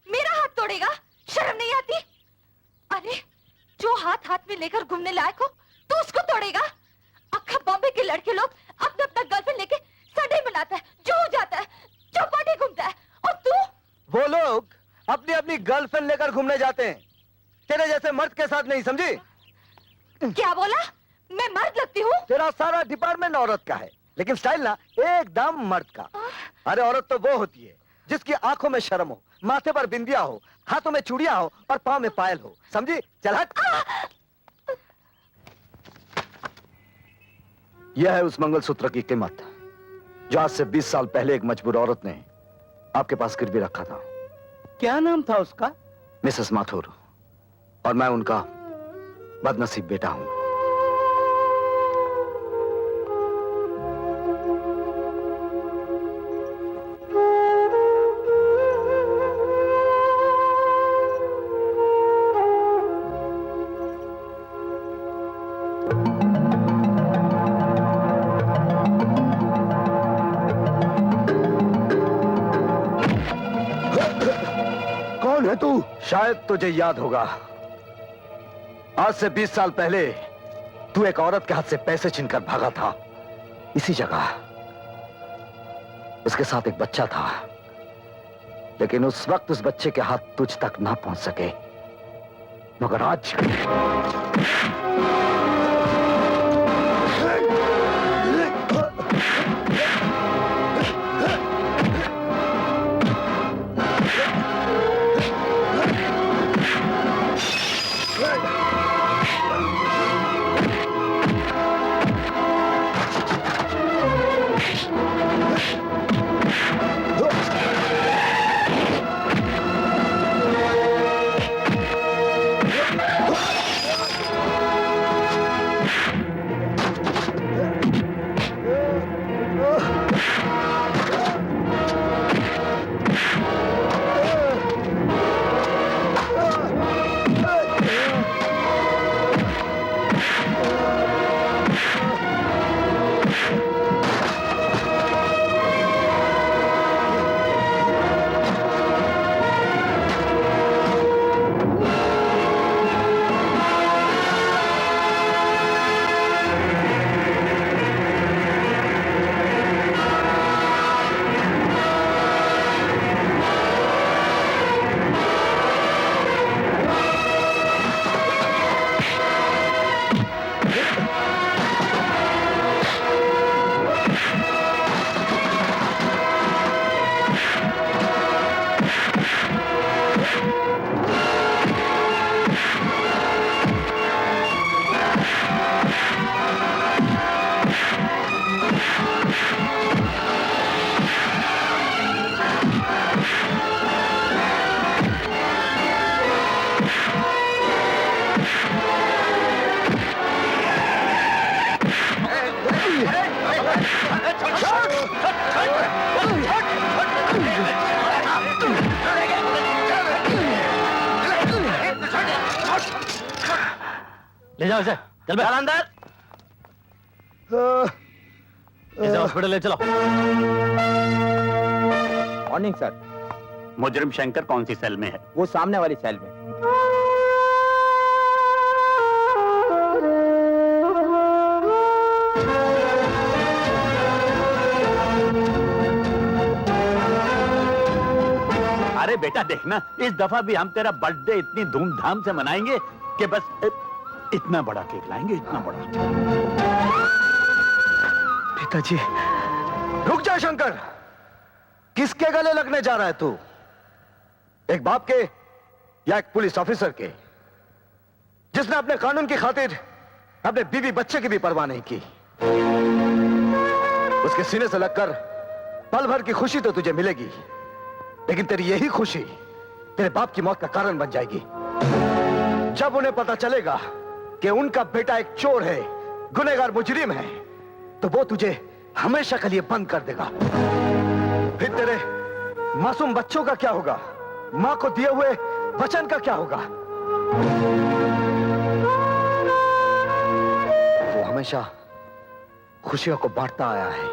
मेरा हाथ तोड़ेगा? शर्म नहीं आती? अरे जो हाथ हाथ में लेकर घूमने लायक हो तू उसको तोड़ेगा? अक्खा बॉम्बे के लड़के लोग अपना अपना गर्लफ्रेंड लेके संडे मनाता है, जो जाता है, चौपाटी घूमता है, और तू? वो लोग अपनी अपनी गर्लफ्रेंड लेकर घूमने जाते हैं, तेरे जैसे मर्द के साथ नहीं, समझी? क्या बोला? मैं मर्द लगती हूँ? तेरा सारा डिपार्टमेंट औरत का है लेकिन स्टाइल ना एकदम मर्द का। अरे औरत तो वो होती है जिसकी आंखों में शर्म हो, माथे पर बिंदिया हो, हाथों में चूड़ियां हो और पांव में पायल हो, समझी? चल हट। यह है उस मंगलसूत्र की कीमत जो आज से 20 साल पहले एक मजबूर औरत ने आपके पास गिरवी रखा था। क्या नाम था उसका? मिसेस माथुर। और मैं उनका बदनसीब बेटा हूं। कौन है तू? शायद तुझे याद होगा, आज से 20 साल पहले तू एक औरत के हाथ से पैसे छीनकर भागा था। इसी जगह उसके साथ एक बच्चा था, लेकिन उस वक्त उस बच्चे के हाथ तुझ तक ना पहुंच सके। मगर आज ले जाओ इसे, चल अंदर, इसे हॉस्पिटल ले चलो। Morning sir. मुजरिम शंकर कौन सी सेल में है? वो सामने वाली सेल में। अरे बेटा देखना, इस दफा भी हम तेरा बर्थडे इतनी धूमधाम से मनाएंगे कि बस इतना बड़ा केक लाएंगे, इतना बड़ा। पिताजी, रुक जा शंकर। किसके गले लगने जा रहा है तू? एक बाप के या एक पुलिस ऑफिसर के, जिसने अपने कानून की खातिर अपने बीवी बच्चे की भी परवाह नहीं की। उसके सीने से लगकर पल भर की खुशी तो तुझे मिलेगी, लेकिन तेरी यही खुशी तेरे बाप की मौत का कारण बन जाएगी। जब उन्हें पता चलेगा कि उनका बेटा एक चोर है, गुनहगार मुजरिम है, तो वो तुझे हमेशा के लिए बंद कर देगा। फिर तेरे मासूम बच्चों का क्या होगा? मां को दिए हुए वचन का क्या होगा? वो हमेशा खुशियों को बांटता आया है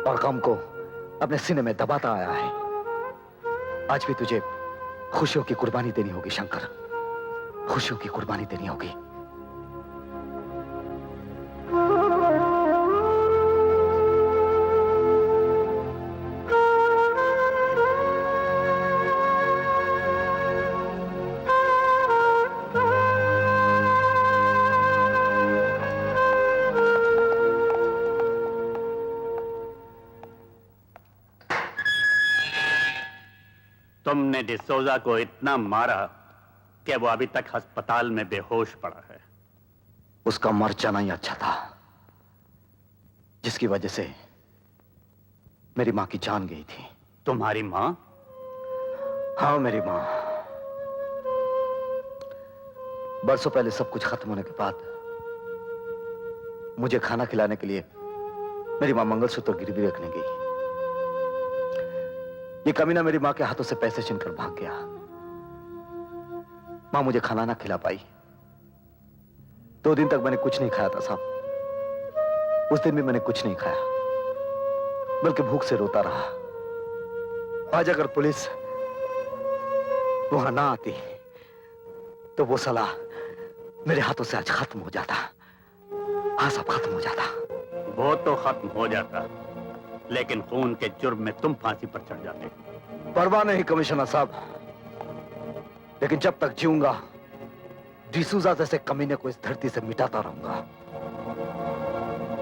और गम को अपने सीने में दबाता आया है। आज भी तुझे खुशियों की कुर्बानी देनी होगी शंकर, खुशियों की कुर्बानी देनी होगी। तुमने डिसोजा को इतना मारा कि वो अभी तक अस्पताल में बेहोश पड़ा है। उसका मर जाना ही अच्छा था, जिसकी वजह से मेरी मां की जान गई थी। तुम्हारी मां? हाँ, मेरी मां। बरसों पहले सब कुछ खत्म होने के बाद मुझे खाना खिलाने के लिए मेरी मां मंगलसूत्र गिरवी रखने गई। ये कमीना मेरी मां के हाथों से पैसे छीनकर भाग गया। मां मुझे खाना ना खिला पाई। 2 दिन तक मैंने कुछ नहीं खाया था साहब। उस दिन भी मैंने कुछ नहीं खाया, बल्कि भूख से रोता रहा। आज अगर पुलिस वहां ना आती तो वो सलाह मेरे हाथों से आज खत्म हो जाता। हाँ, सब खत्म हो जाता। वो तो खत्म हो जाता, लेकिन खून के जुर्म में तुम फांसी पर चढ़ जाते। परवाह नहीं कमिश्नर साहब, लेकिन जब तक जीऊंगा डिसूजा जैसे कमीने को इस धरती से मिटाता रहूंगा,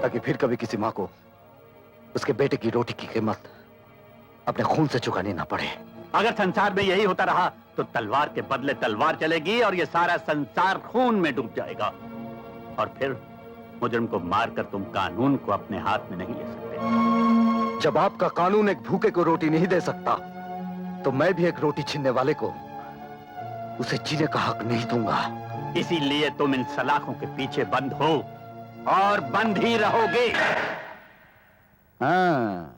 ताकि फिर कभी किसी मां को उसके बेटे की रोटी की कीमत अपने खून से चुकानी ना पड़े। अगर संसार में यही होता रहा तो तलवार के बदले तलवार चलेगी और ये सारा संसार खून में डूब जाएगा। और फिर मुजरिम को मारकर तुम कानून को अपने हाथ में नहीं ले सकते। जब आपका कानून एक भूखे को रोटी नहीं दे सकता, तो मैं भी एक रोटी छीनने वाले को उसे जीने का हक नहीं दूंगा। इसीलिए तुम इन सलाखों के पीछे बंद हो और बंद ही रहोगे। हाँ,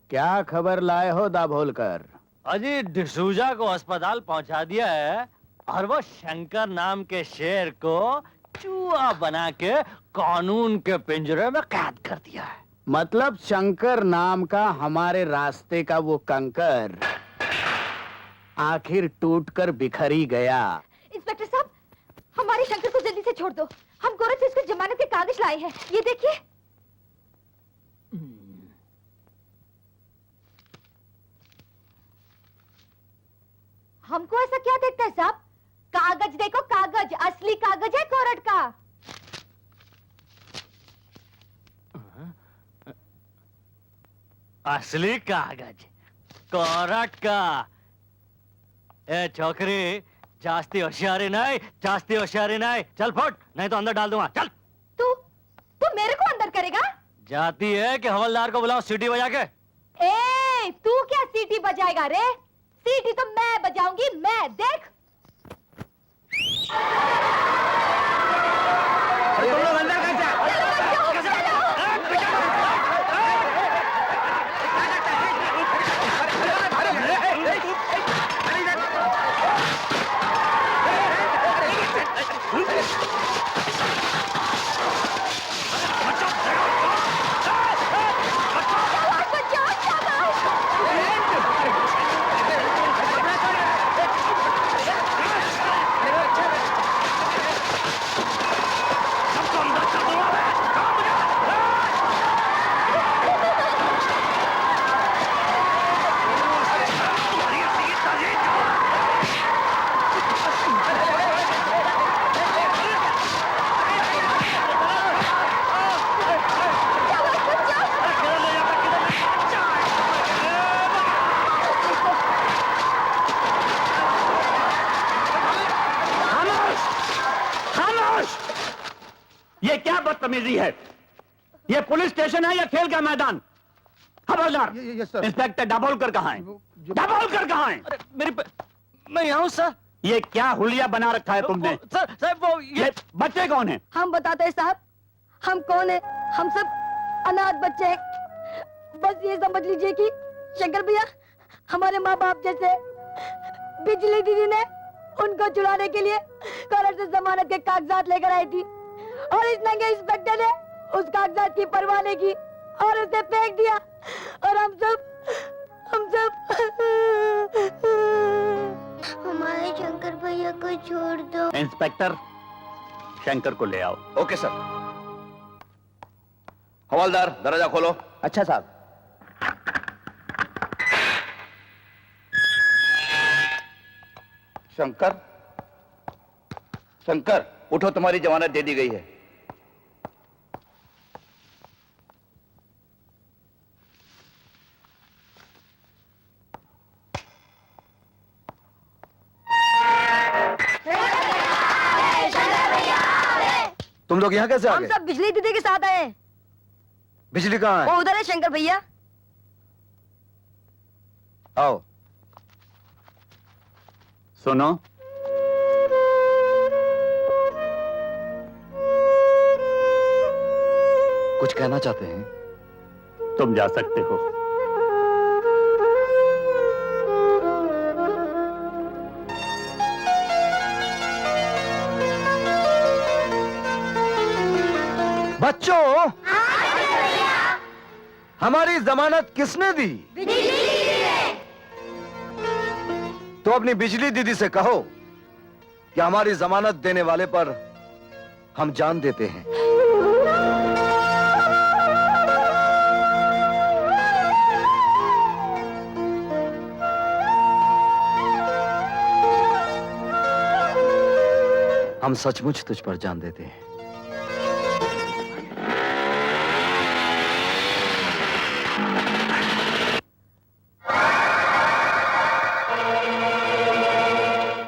क्या खबर लाए हो दाभोलकर? अजी डिसूजा को अस्पताल पहुंचा दिया है और वो शंकर नाम के शेर को चूहा बना के कानून के पिंजरे में कैद कर दिया है। मतलब शंकर नाम का हमारे रास्ते का वो कंकर आखिर टूटकर बिखर ही गया। इंस्पेक्टर साहब, हमारे शंकर को जल्दी से छोड़ दो। हम कोर्ट से उसके जमानत के कागज लाए हैं, ये देखिए। हमको ऐसा क्या देखता है साहब? कागज देखो, कागज, असली कागज है कोर्ट का। असली कागज कोर्ट का। ए छोकरी, जास्ती होशियारी नहीं, जास्ती होशियारी नहीं। चल फुट, नहीं तो अंदर डाल दूंगा। चल। तू मेरे को अंदर करेगा? जाती है कि हवलदार को बुलाओ सीटी बजा के। ए, तू क्या सीटी बजाएगा रे? सीटी तो मैं बजाऊंगी, मैं। देख। तुम लोग अंदर कैसे? बदतमीजी है? ये पुलिस स्टेशन है या खेल का मैदान? खबरदार। इंस्पेक्टर दाभोलकर कहाँ है? दाभोलकर कहाँ है? मैं यहाँ हूँ सर। ये क्या हुलिया बना रखा है तुमने? सर वो ये बच्चे कौन है? हम बताते हैं साहब, हम कौन है? हम सब अनाथ बच्चे हैं। बस ये समझ लीजिए कि शंकर भैया हमारे माँ बाप जैसे। बिजली दीदी ने उनको छुड़ाने के लिए कोर्ट से जमानत के कागजात लेकर आई थी और इस नंगे इंस्पेक्टर ने उस कागजात की परवाह नहीं की और उसे फेंक दिया और हम सब हमारे शंकर भैया को छोड़ दो। इंस्पेक्टर, शंकर को ले आओ। Okay sir. हवलदार, दरवाजा खोलो। अच्छा साहब। शंकर, शंकर उठो, तुम्हारी जमानत दे दी गई है। तुम लोग यहाँ कैसे आ हम गए? सब बिजली दीदी के साथ आए। बिजली कहाँ वो है? उधर है शंकर भैया। आओ। सुनो, कुछ कहना चाहते हैं? तुम जा सकते हो। बच्चों, हमारी जमानत किसने दी? तो अपनी बिजली दीदी से कहो कि हमारी जमानत देने वाले पर हम जान देते हैं। हम सचमुच तुझ पर जान देते हैं।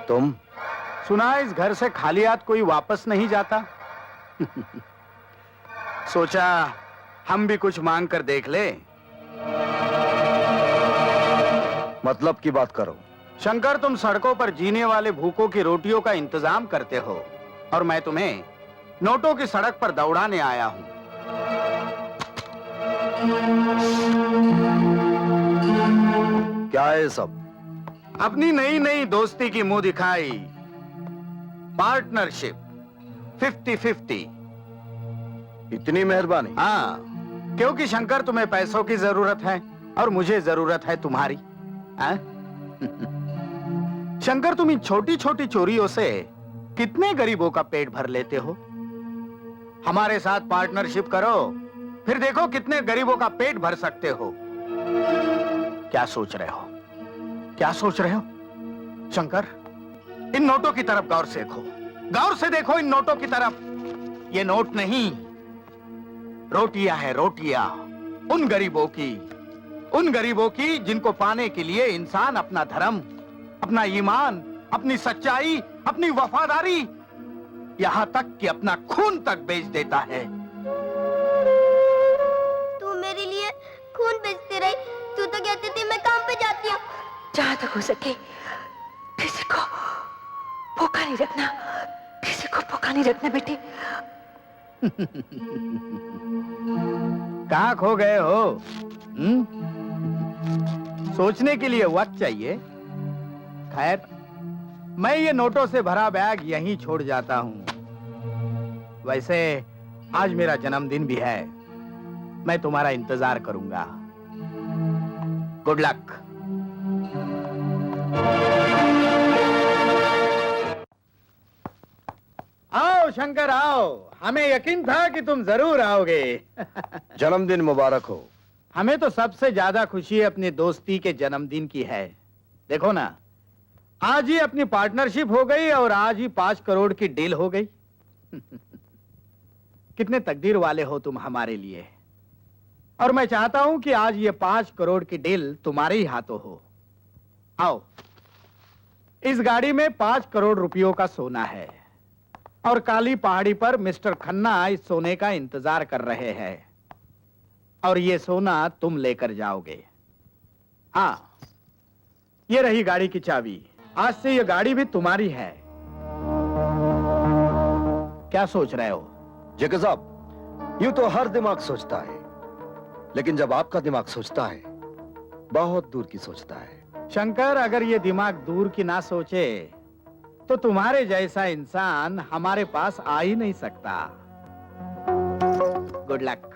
तुम? सुना है इस घर से खाली हाथ कोई वापस नहीं जाता। सोचा हम भी कुछ मांग कर देख ले। मतलब की बात करो। शंकर, तुम सड़कों पर जीने वाले भूखों की रोटियों का इंतजाम करते हो और मैं तुम्हें नोटों की सड़क पर दौड़ाने आया हूं। क्या है सब? अपनी नई नई दोस्ती की मुंह दिखाई, पार्टनरशिप 50-50। इतनी मेहरबानी। हाँ, क्योंकि शंकर तुम्हें पैसों की जरूरत है और मुझे जरूरत है तुम्हारी। हाँ? शंकर, तुम इन छोटी छोटी चोरियों से कितने गरीबों का पेट भर लेते हो। हमारे साथ पार्टनरशिप करो, फिर देखो कितने गरीबों का पेट भर सकते हो। क्या सोच रहे हो? क्या सोच रहे हो? शंकर, इन नोटों की तरफ गौर से देखो, गौर से देखो इन नोटों की तरफ। ये नोट नहीं, रोटियां है, रोटियां। उन गरीबों की जिनको पाने के लिए इंसान अपना धर्म, अपना ईमान, अपनी सच्चाई, अपनी वफादारी, यहां तक कि अपना खून तक बेच देता है। तू मेरे लिए खून बेचती रही। तू तो कहती थी मैं काम पे जाती हूँ। जहां तक हो सके किसी को भूखा नहीं रखना, किसी को भूखा नहीं रखना बेटे। कहां खो गए हो? सोचने के लिए वक्त चाहिए। खैर, मैं ये नोटों से भरा बैग यहीं छोड़ जाता हूं। वैसे आज मेरा जन्मदिन भी है, मैं तुम्हारा इंतजार करूंगा। Good luck. आओ शंकर, आओ। हमें यकीन था कि तुम जरूर आओगे। जन्मदिन मुबारक हो। हमें तो सबसे ज्यादा खुशी अपनी दोस्ती के जन्मदिन की है। देखो ना, आज ही अपनी पार्टनरशिप हो गई और आज ही 5 करोड़ की डील हो गई। कितने तकदीर वाले हो तुम हमारे लिए। और मैं चाहता हूं कि आज ये 5 करोड़ की डील तुम्हारे ही हाथों हो। आओ, इस गाड़ी में 5 करोड़ रुपयों का सोना है। और काली पहाड़ी पर मिस्टर खन्ना इस सोने का इंतजार कर रहे हैं और ये सोना तुम लेकर जाओगे। हाँ, ये रही गाड़ी की चाबी। आज से ये गाड़ी भी तुम्हारी है। क्या सोच रहे हो? जेके साहब, यूं तो हर दिमाग सोचता है, लेकिन जब आपका दिमाग सोचता है, बहुत दूर की सोचता है। शंकर, अगर ये दिमाग दूर की ना सोचे तो तुम्हारे जैसा इंसान हमारे पास आ ही नहीं सकता। Good luck.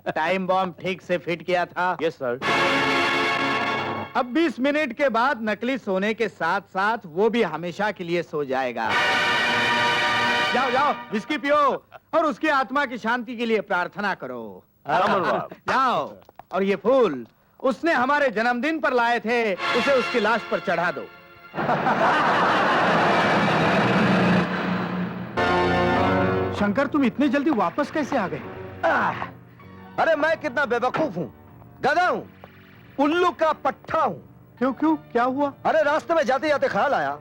टाइम बॉम्ब ठीक से फिट किया था? Yes sir. अब 20 मिनट के बाद नकली सोने के साथ साथ वो भी हमेशा के लिए सो जाएगा। जाओ जाओ, विस्की पियो और उसकी आत्मा की शांति के लिए प्रार्थना करो। जाओ, और ये फूल उसने हमारे जन्मदिन पर लाए थे, उसे उसकी लाश पर चढ़ा दो। शंकर, तुम इतनी जल्दी वापस कैसे आ गए? अरे मैं कितना बेवकूफ हूँ, गधा हूँ, उल्लू का पट्टा हूँ। क्यों क्यों, क्या हुआ? अरे रास्ते में जाते जाते ख्याल आया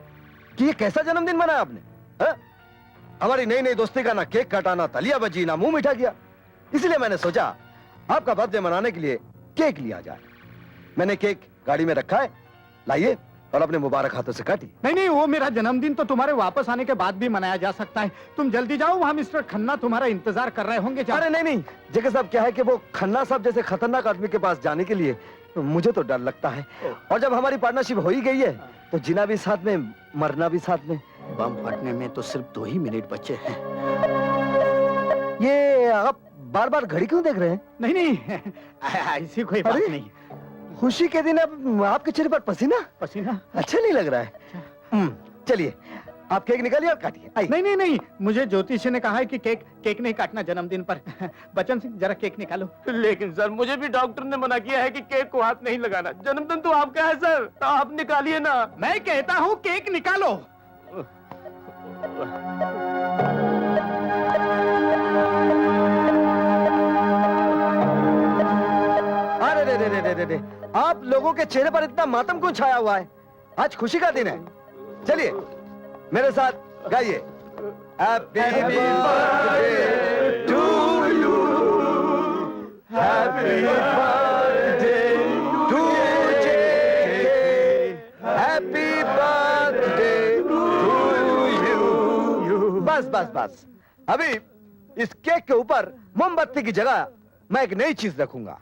कि ये कैसा जन्मदिन मनाया आपने। हमारी नई नई दोस्ती का ना केक काटा, ना तलिया बजी, ना मुंह मीठा किया। इसलिए मैंने सोचा आपका बर्थडे मनाने के लिए केक लिया जाए। मैंने केक गाड़ी में रखा है, लाइए और अपने मुबारक हाथों से काटिए। नहीं नहीं, वो मेरा जन्मदिन तो तुम्हारे वापस आने के बाद भी मनाया जा सकता है। तुम जल्दी जाओ, वहाँ मिस्टर खन्ना तुम्हारा इंतजार कर रहे होंगे। अरे नहीं नहीं जेके साहब, क्या है कि वो खन्ना साहब जैसे खतरनाक आदमी के पास जाने के लिए मुझे तो डर लगता है। और जब हमारी पार्टनरशिप हो ही गई है तो जीना भी साथ में, मरना भी साथ में। बम फटने में तो सिर्फ 2 ही मिनट बचे हैं। ये आप बार बार घड़ी क्यों देख रहे हैं? नहीं नहीं, ऐसी कोई बात नहीं। खुशी के दिन अब आपके चेहरे पर पसीना पसीना अच्छा नहीं लग रहा है। चलिए आप केक निकालिए और काटिए। नहीं नहीं नहीं, मुझे ज्योतिषी ने कहा है कि केक नहीं काटना जन्मदिन पर। बच्चन सिंह, जरा केक निकालो। लेकिन सर, मुझे भी डॉक्टर ने मना किया है कि केक को हाथ नहीं लगाना। जन्मदिन तो आपका है सर, तो आप निकालिए ना। मैं कहता हूँ केक निकालो। अरे रे रे रे रे रे, आप लोगों के चेहरे पर इतना मातम क्यों छाया हुआ है? आज खुशी का दिन है। चलिए मेरे साथ गाइए। Happy birthday to you, happy birthday to JK, happy birthday to you. बस बस बस, अभी इस केक के ऊपर मोमबत्ती की जगह मैं एक नई चीज रखूंगा।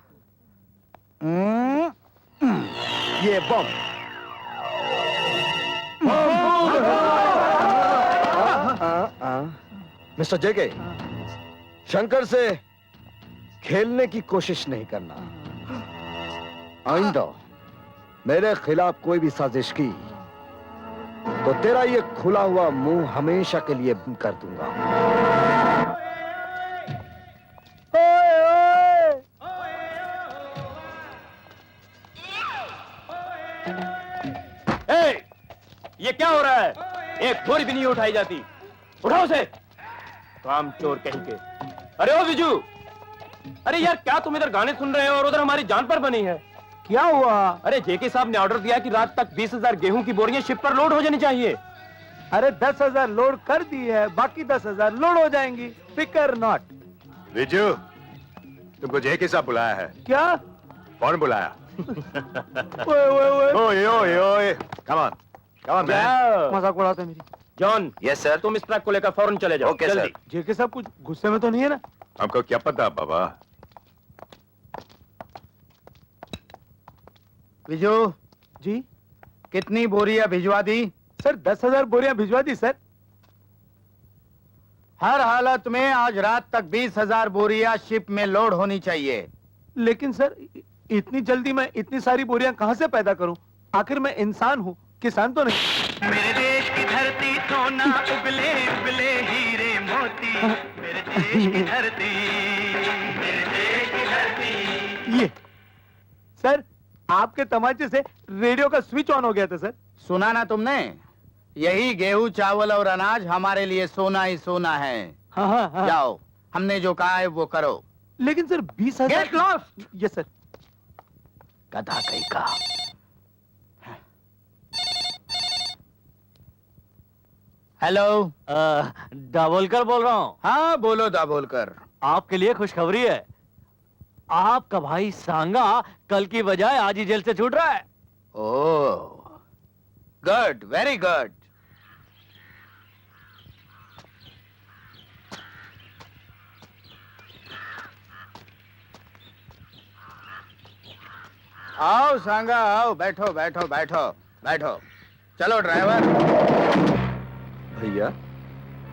ये बम। मिस्टर जेके, शंकर से खेलने की कोशिश नहीं करना। आइंदा मेरे खिलाफ कोई भी साजिश की तो तेरा ये खुला हुआ मुंह हमेशा के लिए बंद कर दूंगा। ये क्या हो रहा है? एक बोरी भी नहीं उठाई जाती। उठाओ उसे। काम चोर कहीं के। अरे ओ बिजू, अरे यार, क्या तुम इधर गाने सुन रहे हो और उधर हमारी जान पर बनी है? क्या हुआ? अरे जेके साहब ने ऑर्डर दिया कि रात तक 20,000 गेहूं की बोरियां शिप पर लोड हो जानी चाहिए। अरे 10,000 लोड कर दी है, बाकी 10,000 लोड हो जाएंगी। फिकर नॉट। विजू, तुमको जेके साहब बुलाया है। क्या? कौन बुलाया? ओए ओए ओए, कम ऑन मजाक उड़ाते मेरी। जॉन। Yes sir. तुम इस ट्रक को लेकर फौरन चले जाओ। ओके जल्दी। सर। जेके साहब कुछ गुस्से में तो नहीं है ना? हमको क्या पता बाबा। विजू जी, कितनी बोरियां भिजवा दी? सर 10,000 बोरियां भिजवा दी सर। हर हालत में आज रात तक 20,000 बोरियां शिप में लोड होनी चाहिए। लेकिन सर, इतनी जल्दी मैं इतनी सारी बोरियां कहां से पैदा करूं? आखिर मैं इंसान हूं, किसान तो नहीं। मेरे देश की धरती सोना उगले उगले हीरे मोती, मेरे देश की धरती, मेरे देश की धरती। ये सर, आपके तमाचे से रेडियो का स्विच ऑन हो गया था सर। सुना ना तुमने? यही गेहूं चावल और अनाज हमारे लिए सोना ही सोना है। हाँ। जाओ, हमने जो कहा है वो करो। लेकिन sir 20,000। Get lost. Yes sir. गधा कहीं का। हेलो, दाभोलकर बोल रहा हूँ। हाँ बोलो दाभोलकर। आपके लिए खुशखबरी है। आपका भाई सांगा कल की बजाय आज ही जेल से छूट रहा है। ओह, गुड, वेरी गुड। आओ सांगा, आओ, बैठो बैठो बैठो बैठो। चलो ड्राइवर। भैया,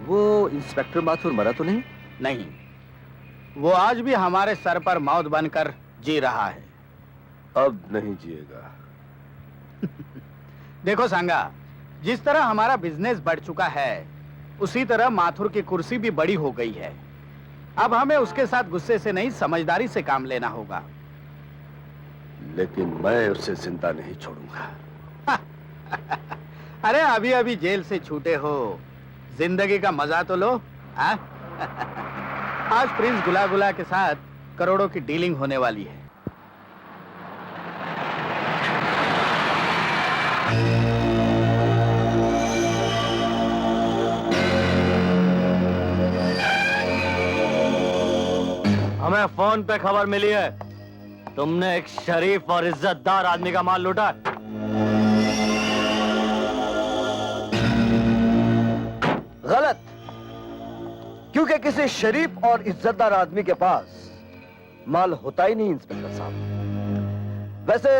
वो इंस्पेक्टर माथुर मरा तो नहीं? नहीं, वो आज भी हमारे सर पर मौत बनकर जी रहा है। अब नहीं जिएगा। देखो सांगा, जिस तरह हमारा बिजनेस बढ़ चुका है, उसी तरह माथुर की कुर्सी भी बड़ी हो गई है। अब हमें उसके साथ गुस्से से नहीं, समझदारी से काम लेना होगा। लेकिन मैं उसे जिंदा नहीं छोड़ूंगा। अरे अभी अभी जेल से छूटे हो, जिंदगी का मजा तो लो। हाँ? आज प्रिंस गुलागुला के साथ करोड़ों की डीलिंग होने वाली है। हमें फोन पे खबर मिली है, तुमने एक शरीफ और इज्जतदार आदमी का माल लूटा है। गलत, क्योंकि किसी शरीफ और इज्जतदार आदमी के पास माल होता ही नहीं इंस्पेक्टर साहब। वैसे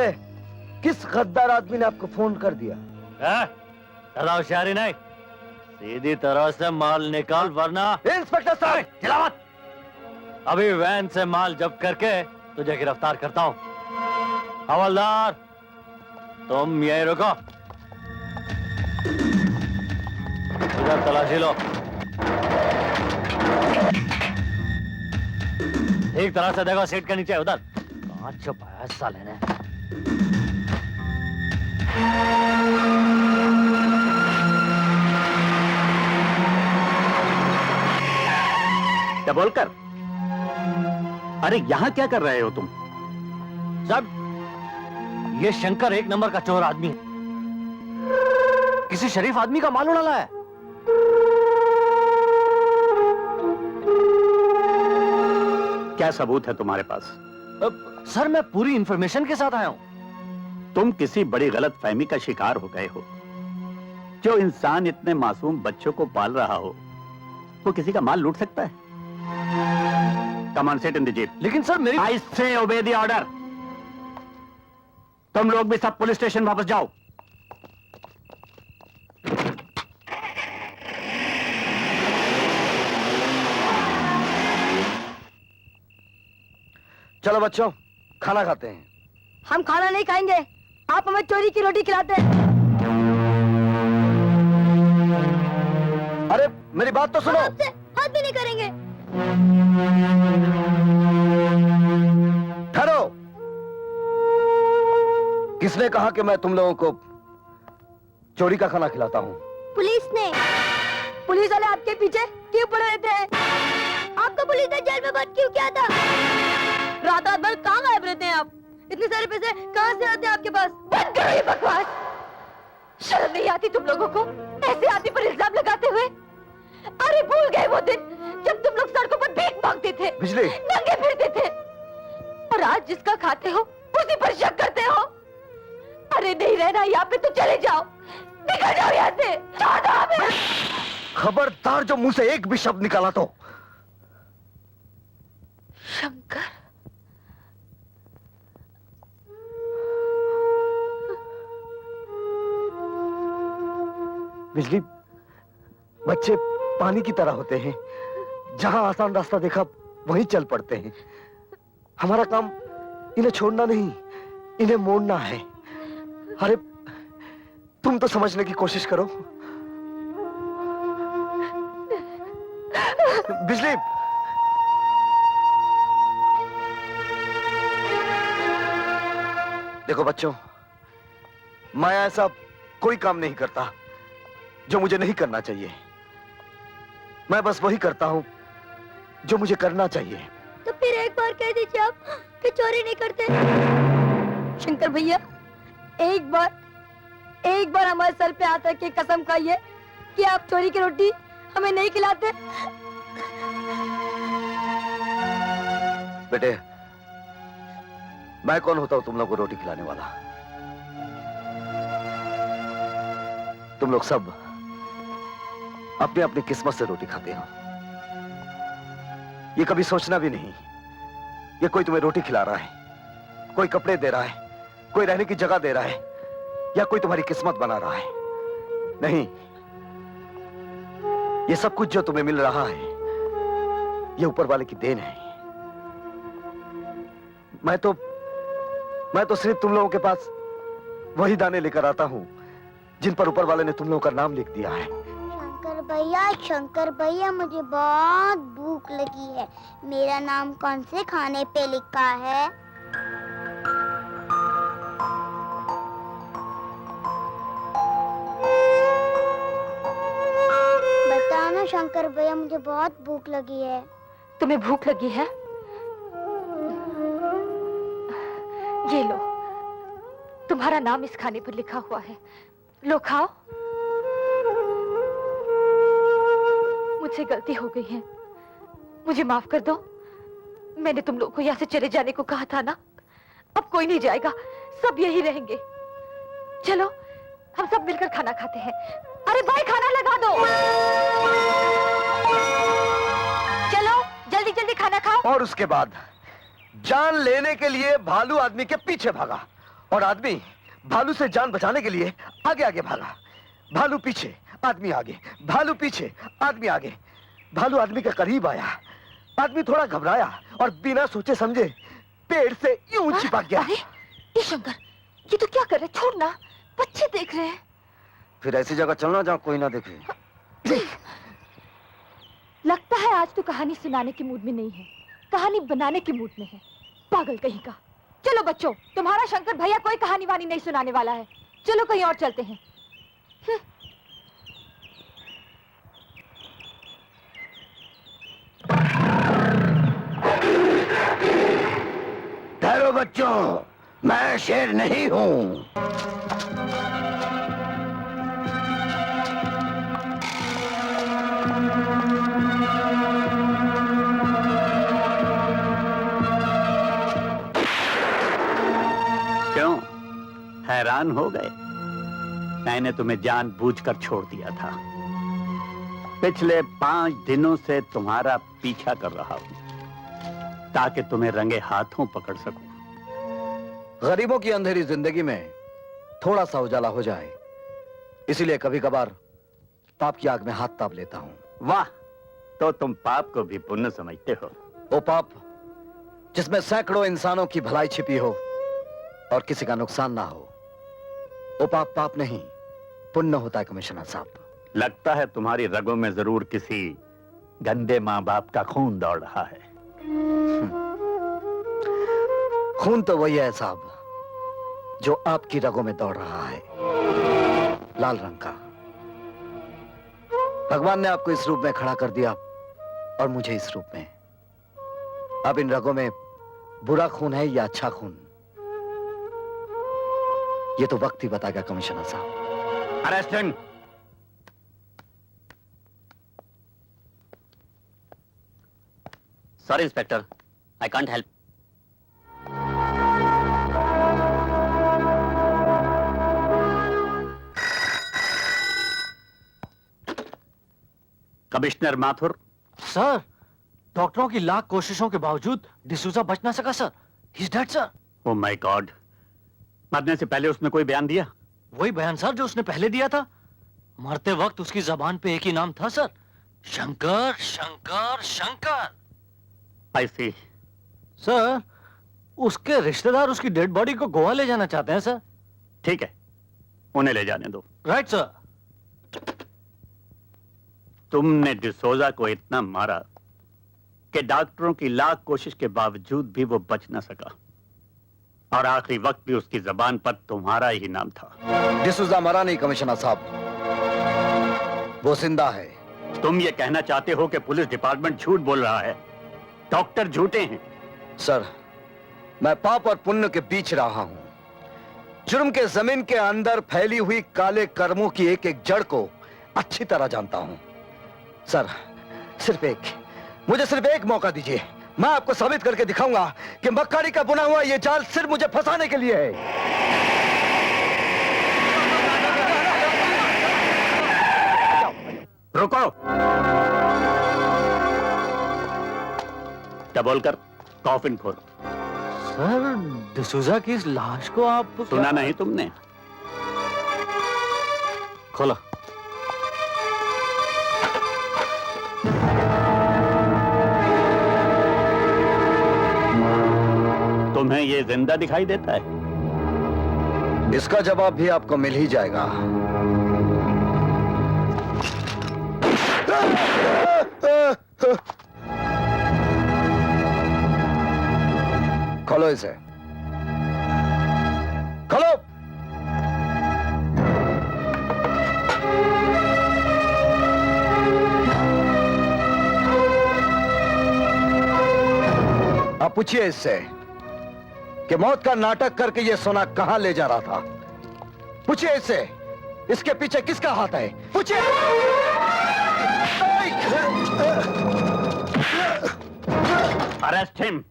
किस गद्दार आदमी ने आपको फोन कर दिया? ज्यादा होशियारी नहीं, सीधी तरह से माल निकाल वरना। इंस्पेक्टर साहब, चिल्ला मत। अभी वैन से माल जब्त करके तुझे गिरफ्तार करता हूँ। हवलदार, तुम यहीं रुको, इधर तलाशी लो। एक तरह से देखो, सीट के नीचे उधर। कहाँ छुपाया साले ने? क्या बोलकर? अरे यहाँ क्या कर रहे हो तुम? साहब, ये शंकर एक नंबर का चोर आदमी है, किसी शरीफ आदमी का माल उड़ा है। क्या सबूत है तुम्हारे पास? सर, मैं पूरी इंफॉर्मेशन के साथ आया हूं। तुम किसी बड़ी गलत फहमी का शिकार हो गए हो। जो इंसान इतने मासूम बच्चों को पाल रहा हो, वो किसी का माल लूट सकता है? Come on, sit in the jeep. लेकिन सर मेरी I say obey the order. तुम लोग भी सब पुलिस स्टेशन वापस जाओ। चलो बच्चों, खाना खाते हैं। हम खाना नहीं खाएंगे, आप हमें चोरी की रोटी खिलाते हैं। अरे मेरी बात तो सुनो। आपसे हाथ भी नहीं करेंगे। ठहरो। किसने कहा कि मैं तुम लोगों को चोरी का खाना खिलाता हूँ? पुलिस ने। पुलिस वाले आपके पीछे क्यों पड़े रहते हैं? आपको पुलिस ने जेल में बंद क्यों किया था? रात रात भर कहाँ गायब रहते हैं आप? इतने सारे पैसे कहाँ से आते हैं आपके पास? बंद करो ये बकवास। शर्म नहीं आती तुम लोगों को ऐसे आदमी पर इल्जाम लगाते हुए? अरे भूल गए वो दिन जब तुम लोग सड़कों पर भीख मांगते थे, बिजली, नंगे फिरते थे, और आज जिसका खाते हो उसी पर शक करते हो। अरे नहीं रहना यहाँ पे तो चले जाओ, निकल जाओ यहाँ से। छोड़ दो हमें। खबरदार जो मुंह से एक भी शब्द निकाला तो। शंकर, बिजली, बच्चे पानी की तरह होते हैं, जहां आसान रास्ता देखा वहीं चल पड़ते हैं। हमारा काम इन्हें छोड़ना नहीं, इन्हें मोड़ना है। अरे तुम तो समझने की कोशिश करो। बिजली, देखो बच्चों, मैं ऐसा कोई काम नहीं करता जो मुझे नहीं करना चाहिए। मैं बस वही करता हूं जो मुझे करना चाहिए। तो फिर एक बार कह दीजिए आप कि चोरी नहीं करते। शंकर भैया, एक बार हमारे सर पे हाथ रख के कसम खाइए कि आप चोरी की रोटी हमें नहीं खिलाते। बेटे, मैं कौन होता हूं तुम लोग को रोटी खिलाने वाला? तुम लोग सब अपनी अपनी किस्मत से रोटी खाते हो। ये कभी सोचना भी नहीं ये कोई तुम्हें रोटी खिला रहा है, कोई कपड़े दे रहा है, कोई रहने की जगह दे रहा है, या कोई तुम्हारी किस्मत बना रहा है। नहीं, ये सब कुछ जो तुम्हें मिल रहा है ये ऊपर वाले की देन है। मैं तो सिर्फ तुम लोगों के पास वही दाने लेकर आता हूं जिन पर ऊपर वाले ने तुम लोगों का नाम लिख दिया है। शंकर भैया, मुझे बहुत भूख लगी है। मेरा नाम कौन से खाने पे लिखा है? बताओ ना शंकर भैया, मुझे बहुत भूख लगी है। तुम्हें भूख लगी है? ये लो, तुम्हारा नाम इस खाने पर लिखा हुआ है, लो खाओ। मुझसे गलती हो गई है, मुझे माफ कर दो। मैंने तुम लोग को यहाँ से चले जाने को कहा था ना। अब कोई नहीं जाएगा, सब यही रहेंगे। चलो हम सब मिलकर खाना खाते हैं। अरे भाई, खाना लगा दो। चलो जल्दी जल्दी खाना खाओ। और उसके बाद जान लेने के लिए भालू आदमी के पीछे भागा और आदमी भालू से जान बचाने के लिए आगे आगे भागा। भालू पीछे, आदमी आगे, भालू पीछे, आदमी आगे। भालू आदमी के करीब आया, आदमी थोड़ा घबराया और बिना सोचे समझे पेड़ से यूं चिपक गया। अरे ये शंकर, ये तो क्या कर रहे? छोड़ना, बच्चे देख रहे हैं। फिर ऐसी जगह चलना जहाँ कोई ना देखे। लगता है आज तो कहानी सुनाने के मूड में नहीं है, कहानी बनाने के मूड में है। पागल कहीं का। चलो बच्चों, तुम्हारा शंकर भैया कोई कहानी वानी नहीं सुनाने वाला है। चलो कहीं और चलते हैं। ठहरो बच्चों, मैं शेर नहीं हूं। क्यों हैरान हो गए? मैंने तुम्हें जानबूझकर छोड़ दिया था। पिछले 5 दिनों से तुम्हारा पीछा कर रहा हूं ताकि तुम्हें रंगे हाथों पकड़ सकूं। गरीबों की अंधेरी जिंदगी में थोड़ा सा उजाला हो जाए, इसीलिए कभी कभार पाप की आग में हाथ ताप लेता हूं। वाह, तो तुम पाप को भी पुण्य समझते हो। वो पाप जिसमें सैकड़ों इंसानों की भलाई छिपी हो और किसी का नुकसान ना हो, वो पाप पाप नहीं पुण्य होता है कमिश्नर साहब। लगता है तुम्हारी रगों में जरूर किसी गंदे माँ बाप का खून दौड़ रहा है। खून तो वही है साहब जो आपकी रगों में दौड़ रहा है, लाल रंग का। भगवान ने आपको इस रूप में खड़ा कर दिया और मुझे इस रूप में। अब इन रगों में बुरा खून है या अच्छा खून, ये तो वक्त ही बताएगा कमिश्नर साहब। Arrest him. Sorry inspector, I can't help. Commissioner Mathur. Sir, डॉक्टरों की लाख कोशिशों के बावजूद डिसूजा बच ना सका sir. He is dead sir. Oh my God, मरने से पहले उसने कोई बयान दिया? वही बयान सर जो उसने पहले दिया था। मरते वक्त उसकी जबान पे एक ही नाम था सर, शंकर शंकर शंकर। आई सी। सर, उसके रिश्तेदार उसकी डेड बॉडी को गोवा ले जाना चाहते हैं सर। ठीक है, उन्हें ले जाने दो। Right sir. तुमने डिसोजा को इतना मारा कि डॉक्टरों की लाख कोशिश के बावजूद भी वो बच ना सका, और आखिरी वक्त भी उसकी जबान पर तुम्हारा ही नाम था। डिसूजा मरा नहीं कमिश्नर साहब, वो जिंदा है। तुम ये कहना चाहते हो कि पुलिस डिपार्टमेंट झूठ बोल रहा है, डॉक्टर झूठे हैं? सर, मैं पाप और पुण्य के बीच रहा हूं। जुर्म के जमीन के अंदर फैली हुई काले कर्मों की एक एक जड़ को अच्छी तरह जानता हूं। सर, मुझे सिर्फ एक मौका दीजिए। मैं आपको साबित करके दिखाऊंगा कि मक्कारी का बुना हुआ यह जाल सिर्फ मुझे फंसाने के लिए है। रुको। डबल कर कॉफिन खोल। सर, डिसूजा की इस लाश को आप सुना नहीं तुमने? खोलो। तुम्हें ये जिंदा दिखाई देता है? इसका जवाब भी आपको मिल ही जाएगा। खोलो इसे, खोलो। आप पूछिए इससे कि मौत का नाटक करके ये सोना कहां ले जा रहा था। पूछिए इससे, इसके पीछे किसका हाथ है। पूछिए। Arrest him.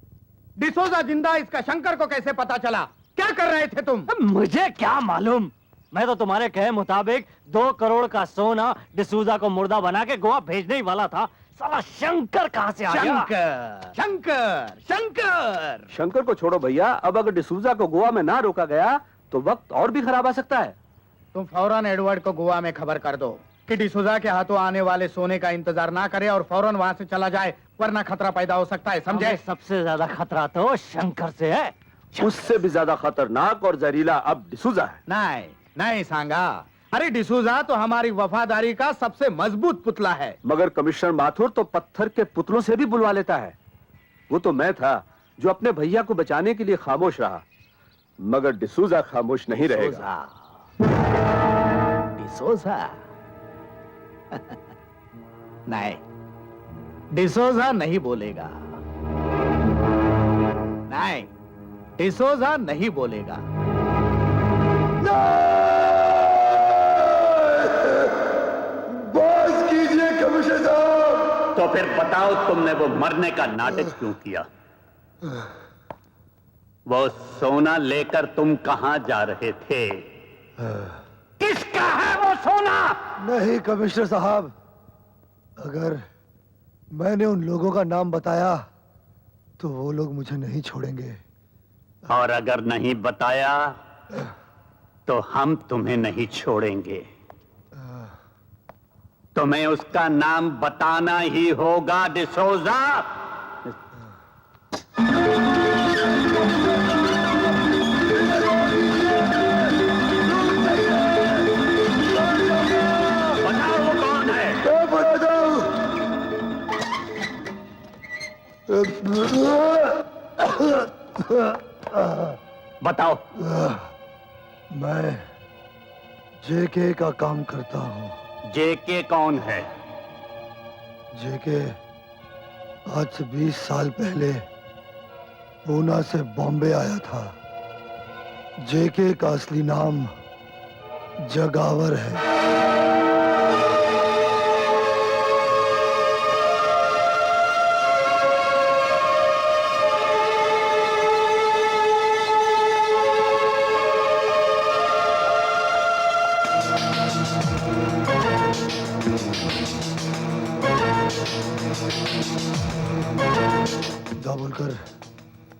डिसोजा जिंदा, इसका शंकर को कैसे पता चला? क्या कर रहे थे तुम? मुझे क्या मालूम, मैं तो तुम्हारे कहे मुताबिक 2 करोड़ का सोना डिसूजा को मुर्दा बना के गोवा भेजने ही वाला था। साला शंकर कहां से आ गया? शंकर, शंकर, शंकर। शंकर को छोड़ो भैया, अब अगर डिसूजा को गोवा में ना रोका गया तो वक्त और भी खराब आ सकता है। तुम फौरन एडवर्ड को गोवा में खबर कर दो कि डिसूजा के हाथों आने वाले सोने का इंतजार ना करे और फौरन वहां से चला जाए, वरना खतरा पैदा हो सकता है, समझे? सबसे ज्यादा खतरा तो शंकर से है। उससे भी ज्यादा खतरनाक और जहरीला अब डिसूजा है। नहीं नहीं सांगा, अरे डिसूजा तो हमारी वफादारी का सबसे मजबूत पुतला है। मगर कमिश्नर माथुर तो पत्थर के पुतलों से भी बुलवा लेता है। वो तो मैं था जो अपने भैया को बचाने के लिए खामोश रहा, मगर डिसूजा खामोश नहीं रहेगा। डिसूजा नहीं, डिसूजा नहीं बोलेगा। नहीं, डिसूजा नहीं बोलेगा। बस कीजिए कमिश्नर साहब। तो फिर बताओ, तुमने वो मरने का नाटक क्यों किया? वो सोना लेकर तुम कहां जा रहे थे? किसका है वो सोना? नहीं कमिश्नर साहब, अगर मैंने उन लोगों का नाम बताया तो वो लोग मुझे नहीं छोड़ेंगे। और अगर नहीं बताया तो हम तुम्हें नहीं छोड़ेंगे। तुम्हें उसका नाम बताना ही होगा डिसोजा। बताओ वो कौन है? बताओ। मैं जेके का काम करता हूँ। जेके कौन है? जेके आज से 20 साल पहले पूना से बॉम्बे आया था। जेके का असली नाम जगावर है। बोलकर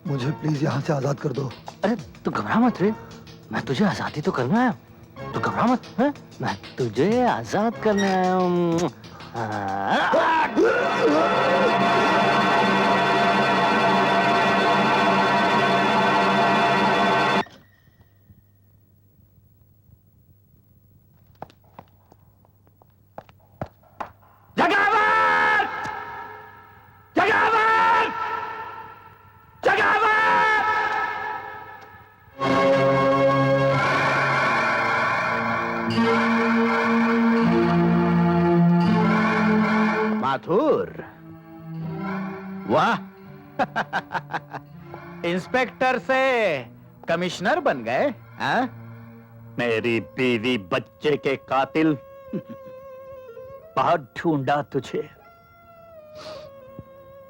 मुझे प्लीज यहाँ से आजाद कर दो। अरे तू घबरा मत रे, मैं तुझे आजादी तो करने आया हूँ। तू घबरा मत, है? मैं तुझे आजाद करने आया हूँ। वाह इंस्पेक्टर से कमिश्नर बन गए हाँ? मेरी बीवी बच्चे के कातिल, बहुत ढूंढा तुझे,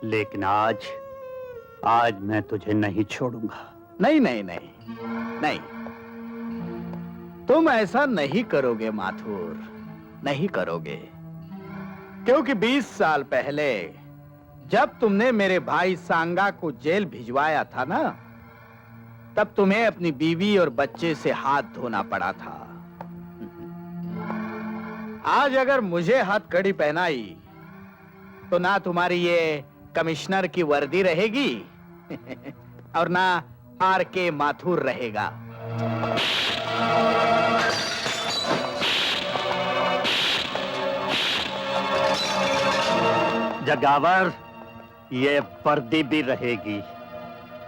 लेकिन आज मैं तुझे नहीं छोड़ूंगा। नहीं नहीं नहीं नहीं, तुम ऐसा नहीं करोगे माथुर, नहीं करोगे, क्योंकि 20 साल पहले जब तुमने मेरे भाई सांगा को जेल भिजवाया था ना, तब तुम्हें अपनी बीवी और बच्चे से हाथ धोना पड़ा था। आज अगर मुझे हथकड़ी पहनाई तो ना तुम्हारी ये कमिश्नर की वर्दी रहेगी और ना आर.के. माथुर रहेगा। जगावर, ये वर्दी भी रहेगी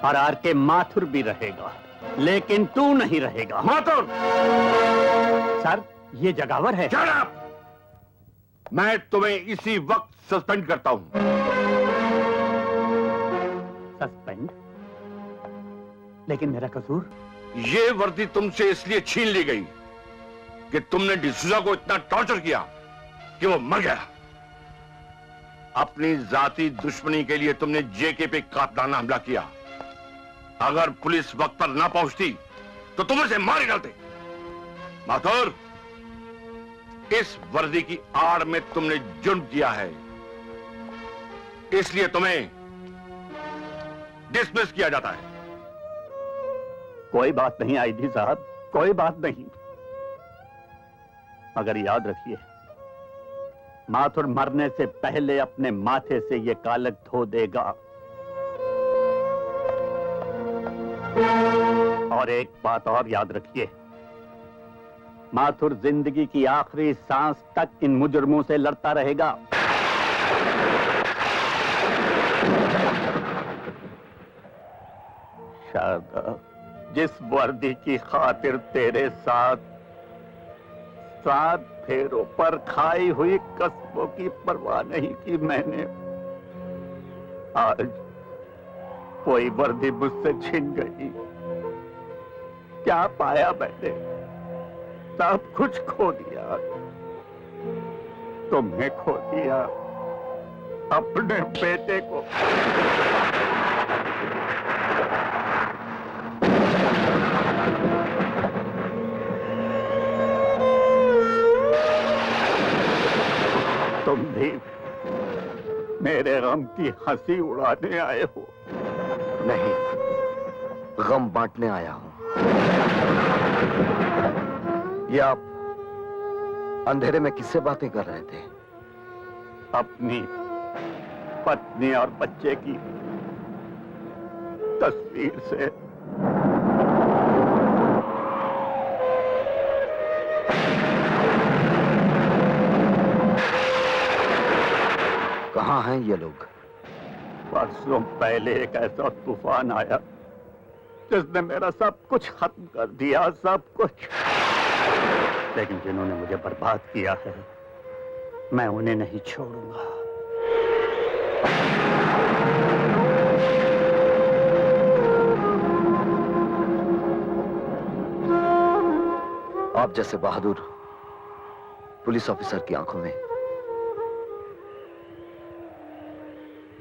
और आर.के. माथुर भी रहेगा, लेकिन तू नहीं रहेगा। माथुर! सर, ये जगावर है। Shut up! मैं तुम्हें इसी वक्त सस्पेंड करता हूं। सस्पेंड? लेकिन मेरा कसूर? ये वर्दी तुमसे इसलिए छीन ली गई कि तुमने डिसूजा को इतना टॉर्चर किया कि वो मर गया। अपनी जाती दुश्मनी के लिए तुमने जेके पे कातलाना हमला किया। अगर पुलिस वक्त पर ना पहुंचती तो तुम उसे मार डालते। माथुर, इस वर्दी की आड़ में तुमने जुर्म किया है, इसलिए तुम्हें डिसमिस किया जाता है। कोई बात नहीं आईजी साहब, कोई बात नहीं, मगर याद रखिए, माथुर मरने से पहले अपने माथे से ये कालक धो देगा। और एक बात और याद रखिए, माथुर जिंदगी की आखिरी सांस तक इन मुजरमों से लड़ता रहेगा। शारदा, जिस वर्दी की खातिर तेरे साथ 7 फेरों पर खाई हुई कस्मों की परवाह नहीं की मैंने, आज कोई वर्दी मुझसे छिन गई। क्या पाया मैंने? सब कुछ खो दिया। तुम्हें खो दिया, अपने बेटे को। तुम भी मेरे गम की हंसी उड़ाने आए हो? नहीं, गम बांटने आया हूं। ये आप अंधेरे में किससे बातें कर रहे थे? अपनी पत्नी और बच्चे की तस्वीर से। कहाँ हैं ये लोग? परसों पहले एक ऐसा तूफान आया जिसने मेरा सब कुछ खत्म कर दिया, सब कुछ। लेकिन जिन्होंने मुझे बर्बाद किया है, मैं उन्हें नहीं छोड़ूंगा। आप जैसे बहादुर पुलिस ऑफिसर की आंखों में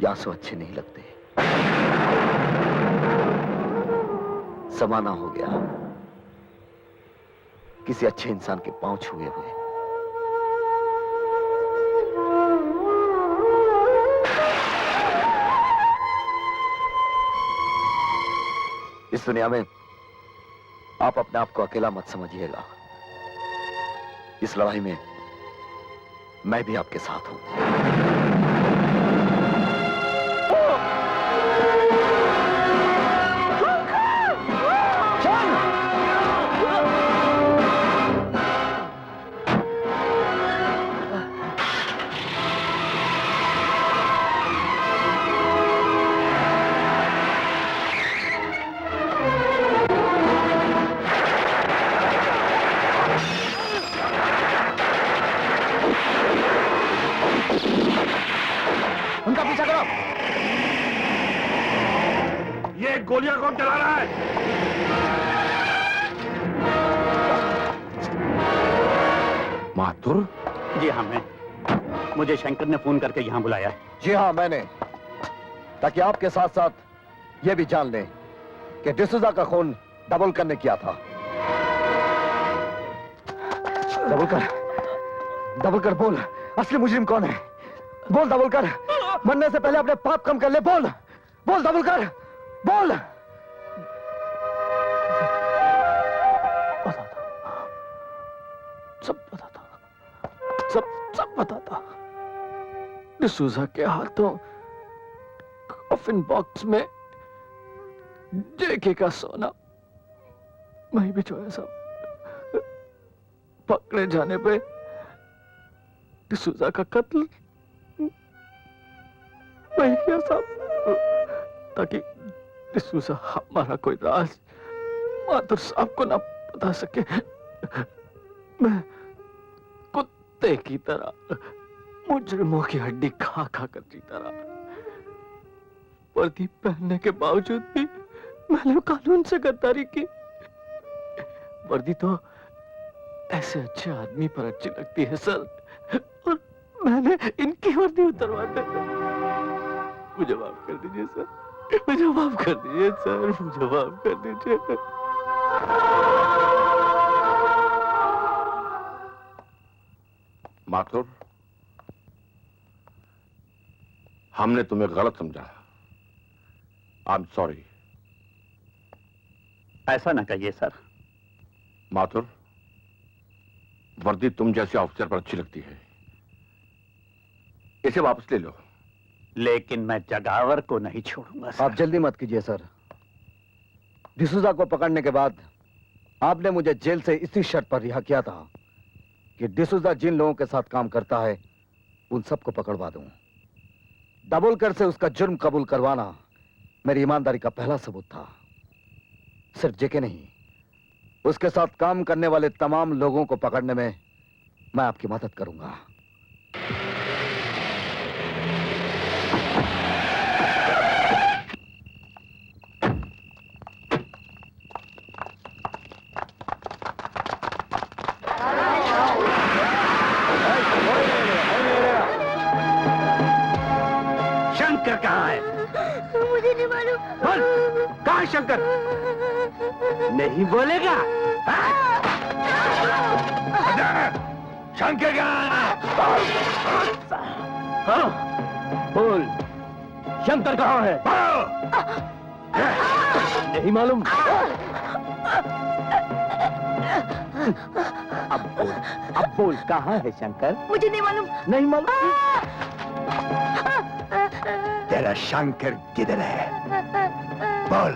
ये आंसू अच्छे नहीं लगते। जमाना हो गया किसी अच्छे इंसान के पांव छुए हुए। इस दुनिया में आप अपने आप को अकेला मत समझिएगा। इस लड़ाई में मैं भी आपके साथ हूं। गोलियां कौन चला रहा है? माथुर? जी हाँ, मैं। मुझे शंकर ने फोन करके यहाँ बुलाया है। जी हाँ, मैंने, ताकि आपके साथ साथ ये भी जान लें कि डिसूजा का खून दाभोलकर ने किया था। दाभोलकर बोल, असली मुजरिम कौन है? बोल दाभोलकर, मरने से पहले अपने पाप कम कर ले। बोल बोल दाभोलकर, बोल। सब बताता। डिसूजा के हाथों कॉफिन बॉक्स में जेके का सोना वहीं भिजवाया सब। पकड़े जाने पे डिसूजा का कत्ल वही किया सब, ताकि डिसूजा हमारा कोई राज माथुर साहब को ना बता सके। मैं कुत्ते की तरह मुजरिमों की हड्डी खा खा कर जीता रहा। वर्दी पहनने के बावजूद भी मैंने कानून से गद्दारी की। वर्दी तो ऐसे अच्छे आदमी पर अच्छी लगती है सर, और मैंने इनकी वर्दी उतरवा दी। मुझे माफ कर दीजिए सर, मुझे माफ कर दीजिए सर, मुझे माफ कर दीजिए। माथुर, हमने तुम्हें गलत समझा। I am sorry. ऐसा ना कहिए सर। माथुर, वर्दी तुम जैसे ऑफिसर पर अच्छी लगती है, इसे वापस ले लो। लेकिन मैं जगावर को नहीं छोड़ूंगा सर। आप जल्दी मत कीजिए सर। डिसूजा को पकड़ने के बाद आपने मुझे जेल से इसी शर्त पर रिहा किया था कि डिसूजा जिन लोगों के साथ काम करता है उन सबको पकड़वा दूं। दाभोलकर से उसका जुर्म कबूल करवाना मेरी ईमानदारी का पहला सबूत था। सिर्फ जेके नहीं, उसके साथ काम करने वाले तमाम लोगों को पकड़ने में मैं आपकी मदद करूंगा। शंकर कहाँ है? मुझे नहीं मालूम। बोल, कहाँ है शंकर? नहीं बोलेगा? शंकर कहाँ है? हाँ, बोल, शंकर कहाँ है? नहीं मालूम? अब बोल कहाँ है शंकर? मुझे नहीं मालूम। नहीं मालूम? तेरा शंकर किधर है? बोल।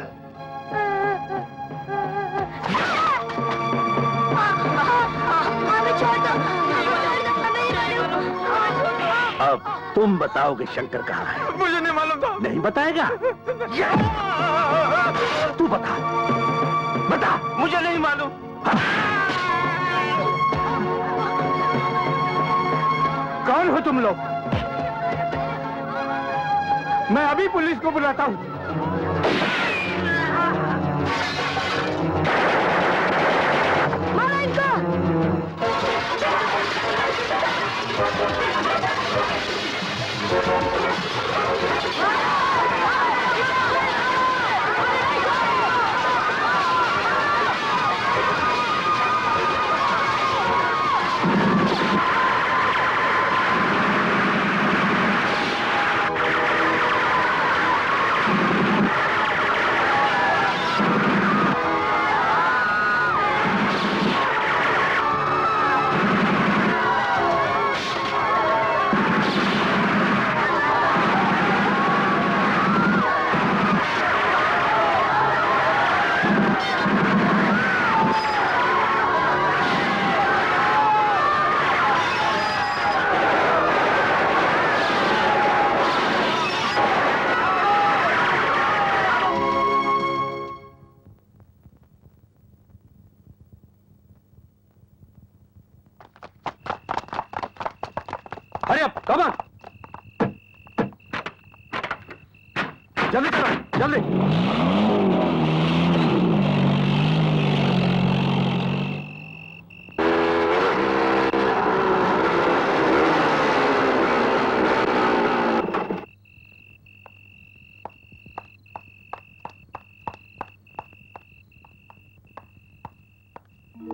अब तुम बताओगे शंकर कहाँ है? मुझे नहीं मालूम था। नहीं बताएगा? तू बता, बता। मुझे नहीं मालूम। कौन हो तुम लोग? मैं अभी पुलिस को बुलाता हूँ। मारो इनको। Hurry up, come on. जल्दी करो, जल्दी। शंकर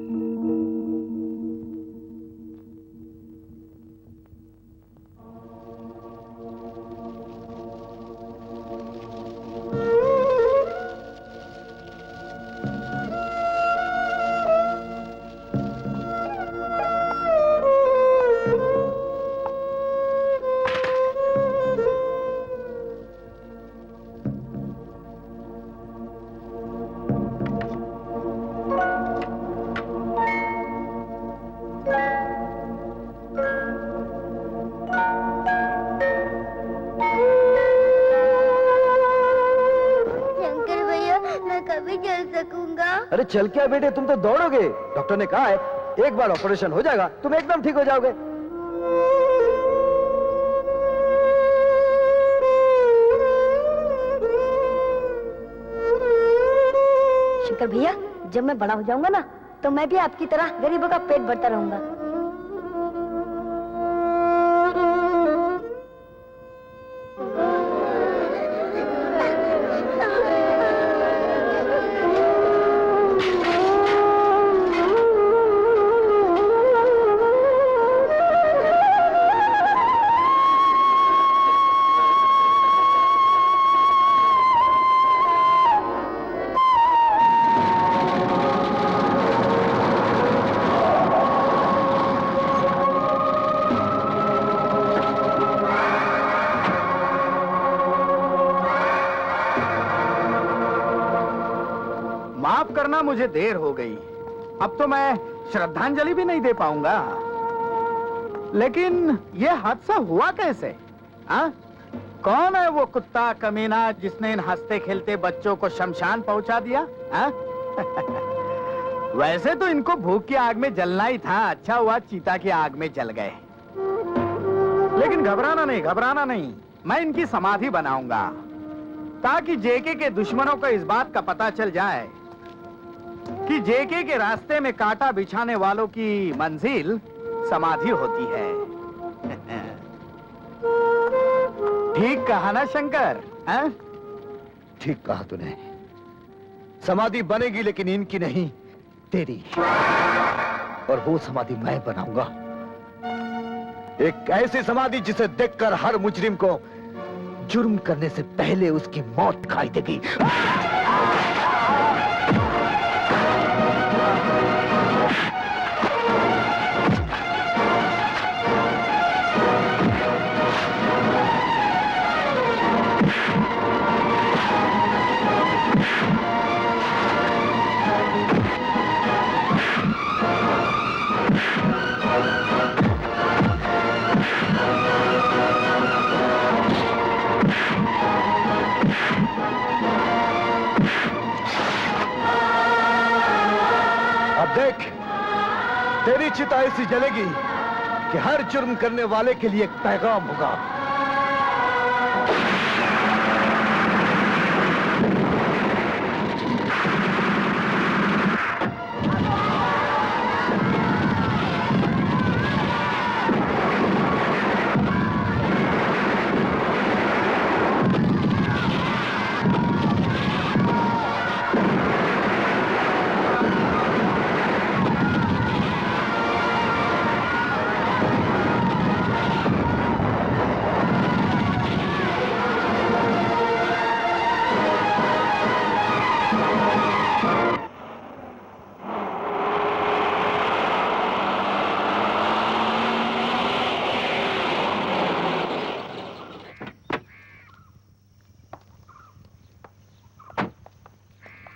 भैया मैं कभी चल सकूंगा? अरे चल क्या बेटे, तुम तो दौड़ोगे। डॉक्टर ने कहा है एक बार ऑपरेशन हो जाएगा तुम एकदम ठीक हो जाओगे। शंकर भैया जब मैं बड़ा हो जाऊंगा ना तो मैं भी आपकी तरह गरीबों का पेट भरता रहूंगा। माफ करना, मुझे देर हो गई। अब तो मैं श्रद्धांजलि भी नहीं दे पाऊंगा। लेकिन ये हादसा हुआ कैसे? कौन है वो कुत्ता कमीना जिसने इन हंसते खेलते बच्चों को शमशान पहुंचा दिया? वैसे तो इनको भूख की आग में जलना ही था, अच्छा हुआ चीता की आग में जल गए। लेकिन घबराना नहीं, घबराना नहीं, मैं इनकी समाधि बनाऊंगा ताकि जेके के दुश्मनों को इस बात का पता चल जाए कि जेके के रास्ते में कांटा बिछाने वालों की मंजिल समाधि होती है। ठीक कहा ना शंकर? ठीक कहा तूने। समाधि बनेगी लेकिन इनकी नहीं, तेरी। और वो समाधि मैं बनाऊंगा, एक ऐसी समाधि जिसे देखकर हर मुजरिम को जुर्म करने से पहले उसकी मौत दिखाई देगी। देख, तेरी चिता ऐसी जलेगी कि हर जुर्म करने वाले के लिए एक पैगाम होगा।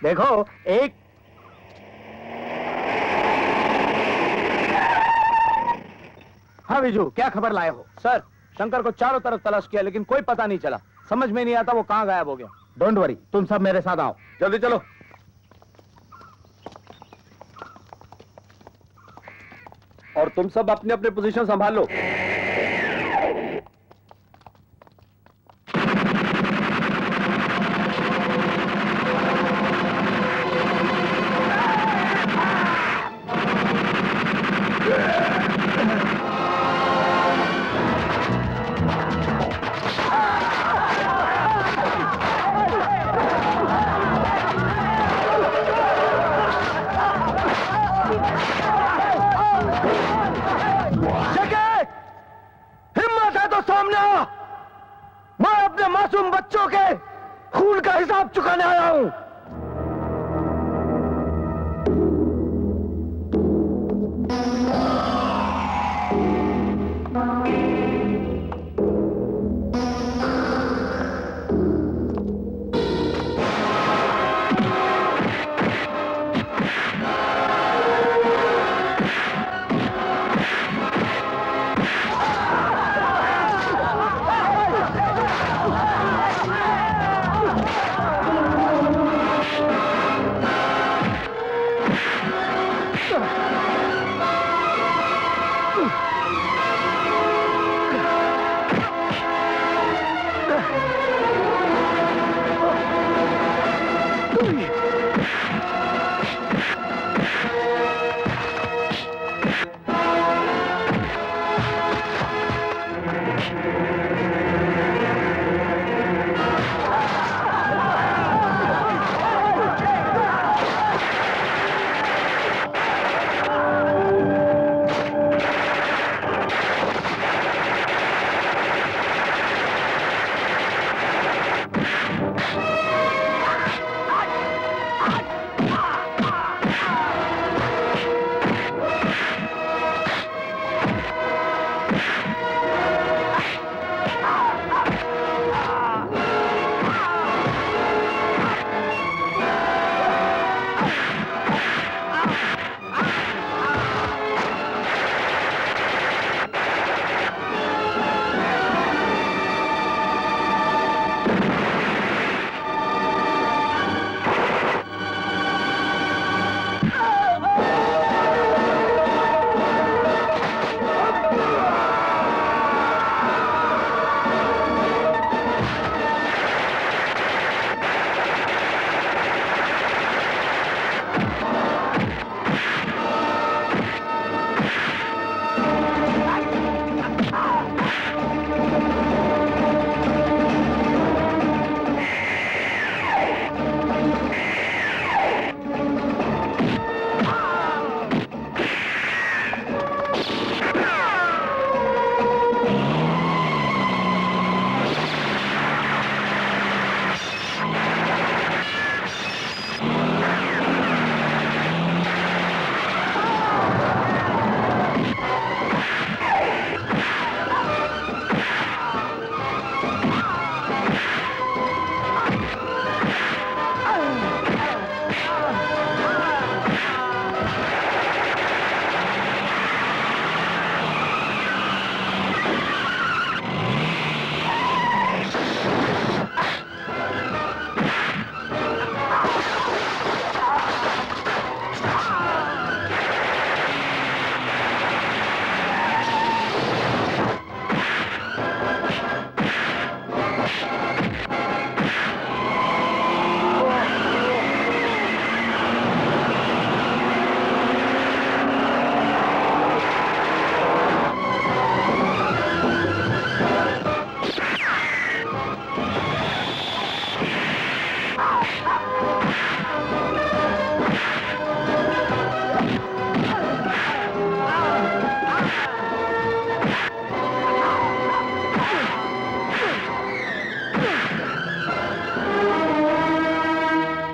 देखो एक हाँ विजू, क्या खबर लाए हो? सर, शंकर को चारों तरफ तलाश किया लेकिन कोई पता नहीं चला। समझ में नहीं आता वो कहां गायब हो गया। डोंट वरी, तुम सब मेरे साथ आओ। जल्दी चलो। और तुम सब अपने अपने पोजीशन संभाल लो। खून का हिसाब चुकाने आया हूं।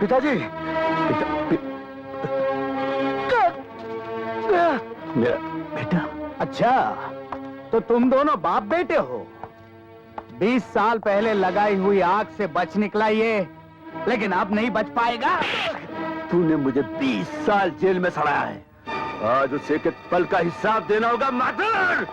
पिताजी मेरा बेटा। अच्छा, तो तुम दोनों बाप बेटे हो। 20 साल पहले लगाई हुई आग से बच निकला ये, लेकिन अब नहीं बच पाएगा। तूने मुझे 20 साल जेल में सड़ाया है, आज उसे के पल का हिसाब देना होगा माधुर।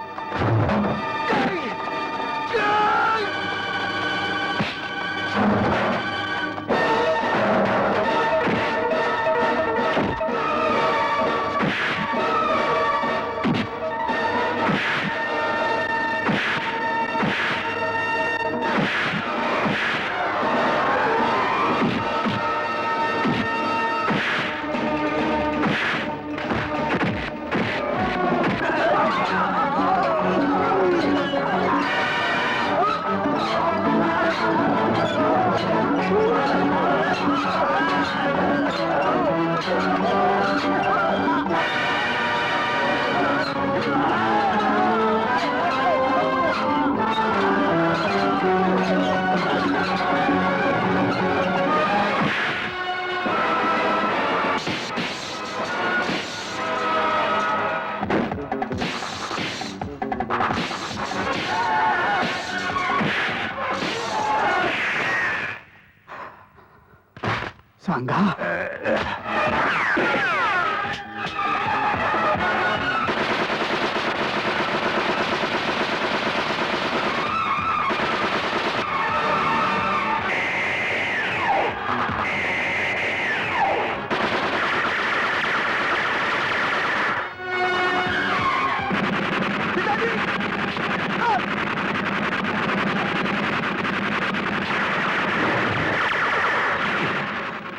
सांगा।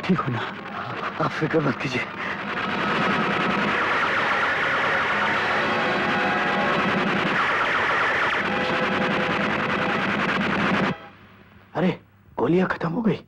ठीक हो ना? आप फिक्र मत कीजिए। अरे गोलियां खत्म हो गई।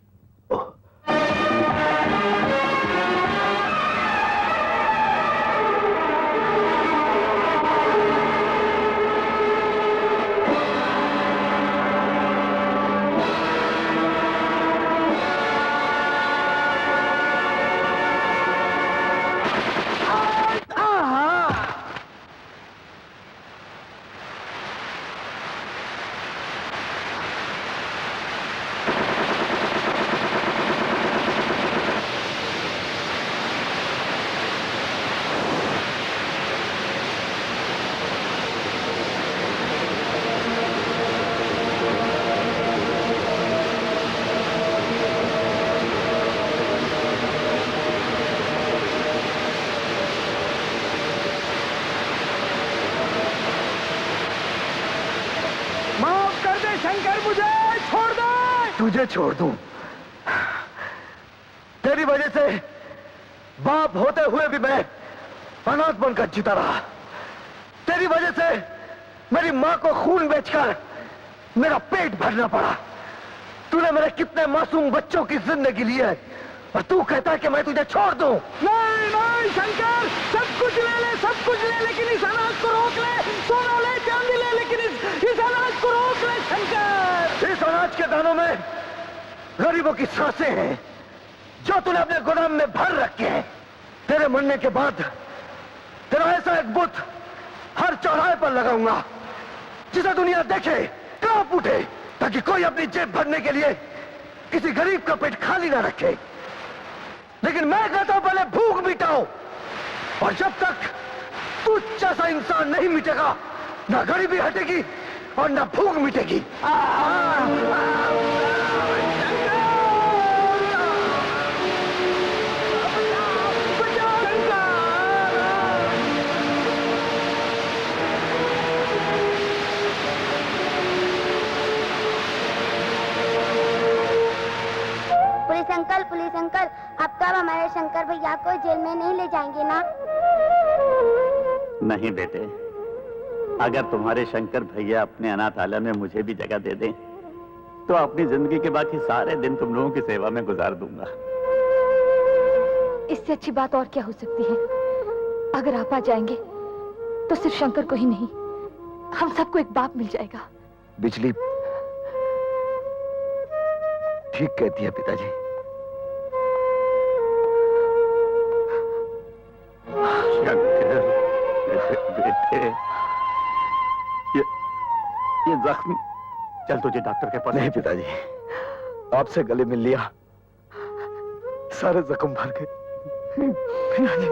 माफ कर दे शंकर, मुझे छोड़ दे। तुझे छोड़ दूं? तेरी वजह से बाप होते हुए भी मैं अनाथ बनकर जीता रहा। तेरी वजह से मेरी मां को खून बेचकर मेरा पेट भरना पड़ा। तूने मेरे कितने मासूम बच्चों की जिंदगी ली है और तू कहता है कि मैं तुझे छोड़ दूं? नहीं नहीं शंकर, सब कुछ ले ले, सब कुछ ले, लेकिन इस अनाज को रोक ले। सोना ले, चांदी ले, लेकिन इस अनाज को रोक ले शंकर। इस अनाज के दानों में गरीबों की सांसें हैं जो तूने अपने गोदाम में भर रखे हैं। तेरे मरने के बाद तेरा ऐसा एक बुत हर चौराहे पर लगाऊंगा जिसे दुनिया देखे, कांप उठे, ताकि कोई अपनी जेब भरने के लिए किसी गरीब का पेट खाली ना रखे। लेकिन मैं कहता हूं पहले भूख मिटाओ, और जब तक तू जैसा इंसान नहीं मिटेगा ना गरीबी हटेगी और ना भूख मिटेगी। पुलिस अंकल, अब तब हमारे शंकर भैया को जेल में नहीं ले जाएंगे ना? नहीं बेटे, अगर तुम्हारे शंकर भैया अपने अनाथालय में मुझे भी जगह दे दें तो अपनी जिंदगी के बाकी सारे दिन तुम लोगों की सेवा में गुजार दूंगा। इससे अच्छी बात और क्या हो सकती है? अगर आप आ जाएंगे तो सिर्फ शंकर को ही नहीं, हम सबको एक बाप मिल जाएगा। बिजली ठीक कहती है पिताजी। शंकर बेटे, ये जख्म, चल तुझे डॉक्टर के पास। नहीं पिताजी, आपसे गले मिल लिया, सारे जख्म भर गए। पिताजी